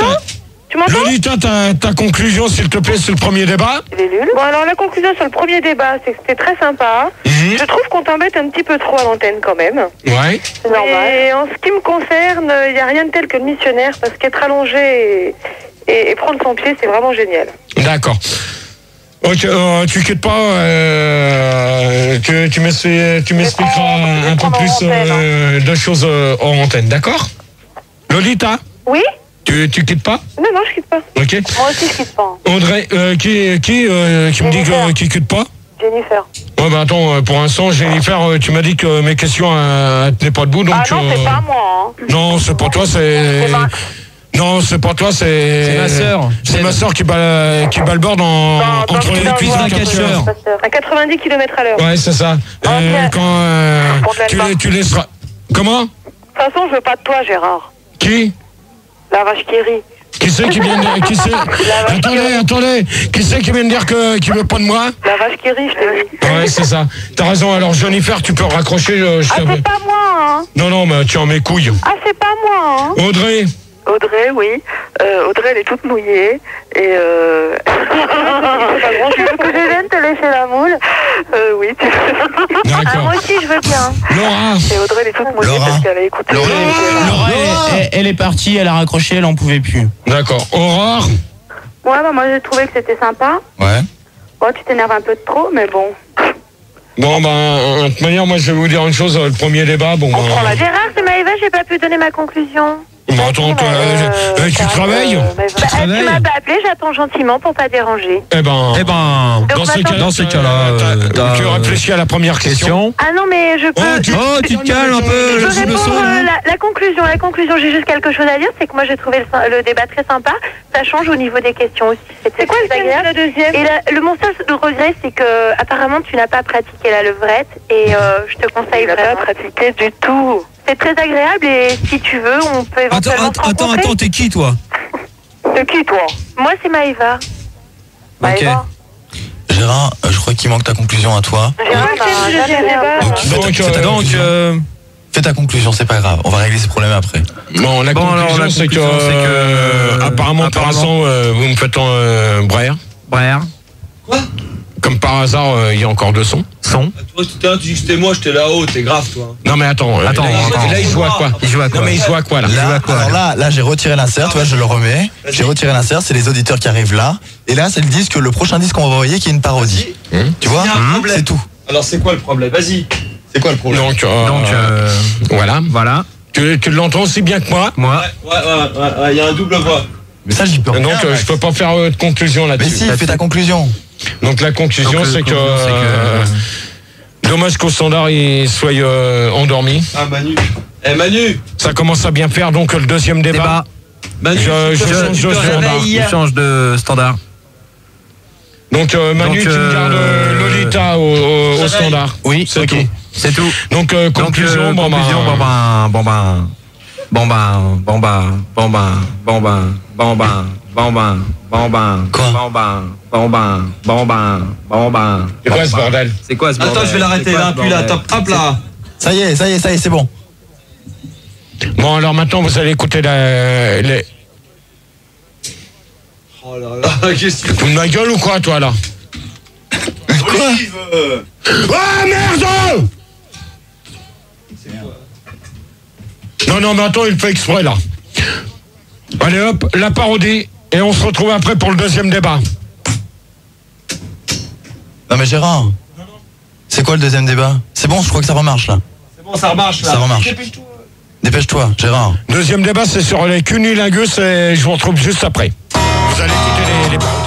Speaker 7: tu m'entends?
Speaker 2: Lolita, ta conclusion, s'il te plaît, sur le premier débat.
Speaker 7: Il est nul. Bon, alors la conclusion sur le premier débat, c'est que c'était très sympa. Je trouve qu'on t'embête un petit peu trop à l'antenne quand même.
Speaker 2: Ouais.
Speaker 7: C'est normal. Et en ce qui me concerne, il n'y a rien de tel que le missionnaire, parce qu'être allongé et prendre son pied, c'est vraiment génial.
Speaker 2: D'accord. Ok, tu quittes pas, tu m'expliqueras un peu plus de choses hors antenne, d'accord? Lolita?
Speaker 7: Oui?
Speaker 2: Tu quittes pas?
Speaker 7: Non, je quitte pas.
Speaker 2: Ok.
Speaker 7: Moi aussi, je quitte pas.
Speaker 2: Audrey, qui me dit qu'il quitte pas?
Speaker 7: Jennifer.
Speaker 2: Ouais, bah attends, pour l'instant, Jennifer, tu m'as dit que mes questions tenaient pas debout, donc...
Speaker 7: Ah non, c'est pas moi.
Speaker 2: Non, c'est pas toi, c'est... Non, c'est pas toi, c'est
Speaker 9: ma sœur.
Speaker 2: C'est ma sœur qui bat le bord entre les cuisses d'un catcheur.
Speaker 7: À 90 km à l'heure.
Speaker 2: Ouais, c'est ça. Quand tu laisseras... Comment?
Speaker 7: De toute façon, je veux pas de toi, Gérard.
Speaker 2: Qui?
Speaker 7: La vache qui rit.
Speaker 2: Qui c'est qui vient de... Attendez. Qui c'est qui vient de dire qu'il veut pas de moi?
Speaker 7: La vache qui rit, je te dis.
Speaker 2: Ouais, c'est ça. T'as raison. Alors, Jennifer, tu peux raccrocher.
Speaker 7: C'est pas moi, hein.
Speaker 2: Non, mais tu en mes couilles.
Speaker 7: Ah, c'est pas moi, hein.
Speaker 2: Audrey,
Speaker 7: oui. Audrey, elle est toute mouillée. Et tu veux que je vienne te laisser la moule? Oui, tu veux.
Speaker 2: D'accord.
Speaker 7: Moi aussi, je veux bien.
Speaker 2: Laura.
Speaker 7: Et Audrey, elle est toute mouillée parce qu'elle a écouté.
Speaker 6: Laura, elle est partie, elle a raccroché, elle en pouvait plus.
Speaker 2: D'accord. Aurore.
Speaker 7: Ouais, bah, moi, j'ai trouvé que c'était sympa.
Speaker 4: Ouais.
Speaker 7: Bon, tu t'énerves un peu de trop, mais bon.
Speaker 2: Bon, de toute manière, moi, je vais vous dire une chose. Le premier débat, bon...
Speaker 7: Gérard, c'est Maëva, j'ai pas pu donner ma conclusion.
Speaker 2: Bon, attends, tu travailles?
Speaker 7: Tu m'as pas appelé, j'attends gentiment pour pas déranger.
Speaker 2: Eh ben, dans ces cas-là, tu réfléchis à la première question.
Speaker 7: Ah non, mais je peux...
Speaker 9: tu te calmes un peu,
Speaker 7: je peux répondre la conclusion, j'ai juste quelque chose à dire, c'est que moi j'ai trouvé le débat très sympa, ça change au niveau des questions aussi. C'est quoi le deuxième? Et mon seul regret, c'est que apparemment tu n'as pas pratiqué la levrette, et je te conseille vraiment. Tu n'as pas pratiqué du tout. C'est très agréable et si tu veux, on peut éventuellement se rencontrer.
Speaker 9: Attends, t'es qui toi?
Speaker 7: T'es qui toi? Moi c'est Maëva.
Speaker 9: Ok.
Speaker 4: Gérard, je crois qu'il manque ta conclusion à toi.
Speaker 7: Gérard,
Speaker 4: Fais ta conclusion, c'est pas grave. On va régler ces problèmes après.
Speaker 2: Bon, la conclusion, c'est que apparemment, par hasard, vous me faites Breyer.
Speaker 9: Quoi?
Speaker 2: Comme par hasard, il y a encore 2 sons.
Speaker 9: Son.
Speaker 1: Toi, tout à l'heure, tu dis que c'était moi, j'étais là-haut, t'es grave, toi.
Speaker 2: Non, mais attends. Là, il joue à quoi? Non, mais il joue à quoi, là?
Speaker 4: Là, j'ai retiré l'insert, tu vois, je le remets. J'ai retiré l'insert, c'est les auditeurs qui arrivent là. Et là, c'est le disque, le prochain disque qu'on va envoyer qui est une parodie. Tu vois? C'est tout.
Speaker 1: Alors, c'est quoi le problème? Vas-y.
Speaker 4: C'est quoi le problème?
Speaker 2: Donc, voilà. Tu l'entends aussi bien que moi?
Speaker 1: Ouais, il y a un double voix.
Speaker 4: Mais ça, j'y peux rien.
Speaker 2: Donc, je peux pas faire de conclusion là-dessus.
Speaker 4: Mais si, fais ta conclusion.
Speaker 2: Donc, la conclusion, c'est que... Dommage qu'au standard, il soit endormi.
Speaker 1: Ah, Manu. Manu.
Speaker 2: Ça commence à bien faire, donc le deuxième débat.
Speaker 1: Manu,
Speaker 9: Je change de standard.
Speaker 2: Donc, Manu, tu me gardes Lolita au standard.
Speaker 9: Oui,
Speaker 2: c'est tout.
Speaker 9: C'est tout.
Speaker 2: Donc, conclusion, C'est quoi ce bordel?
Speaker 9: C'est quoi ce bordel?
Speaker 1: Attends, je vais l'arrêter là, puis là, top, hop là.
Speaker 4: Ça y est, c'est bon.
Speaker 2: Bon, alors maintenant, vous allez écouter les...
Speaker 1: Oh là là, qu'est-ce que tu
Speaker 2: fous de ma gueule ou quoi, toi, là?
Speaker 1: Olive.
Speaker 2: Ah, merde! Non, mais attends, il fait exprès, là. Allez, hop, la parodie, et on se retrouve après pour le deuxième débat.
Speaker 4: Non, mais Gérard, c'est quoi le deuxième débat? C'est bon, je crois que ça remarche, là.
Speaker 1: C'est bon, ça remarche, là.
Speaker 4: Ça remarche. Dépêche-toi, Gérard.
Speaker 2: Deuxième débat, c'est sur les cunilingus, et je vous retrouve juste après. Vous allez écouter les parodies.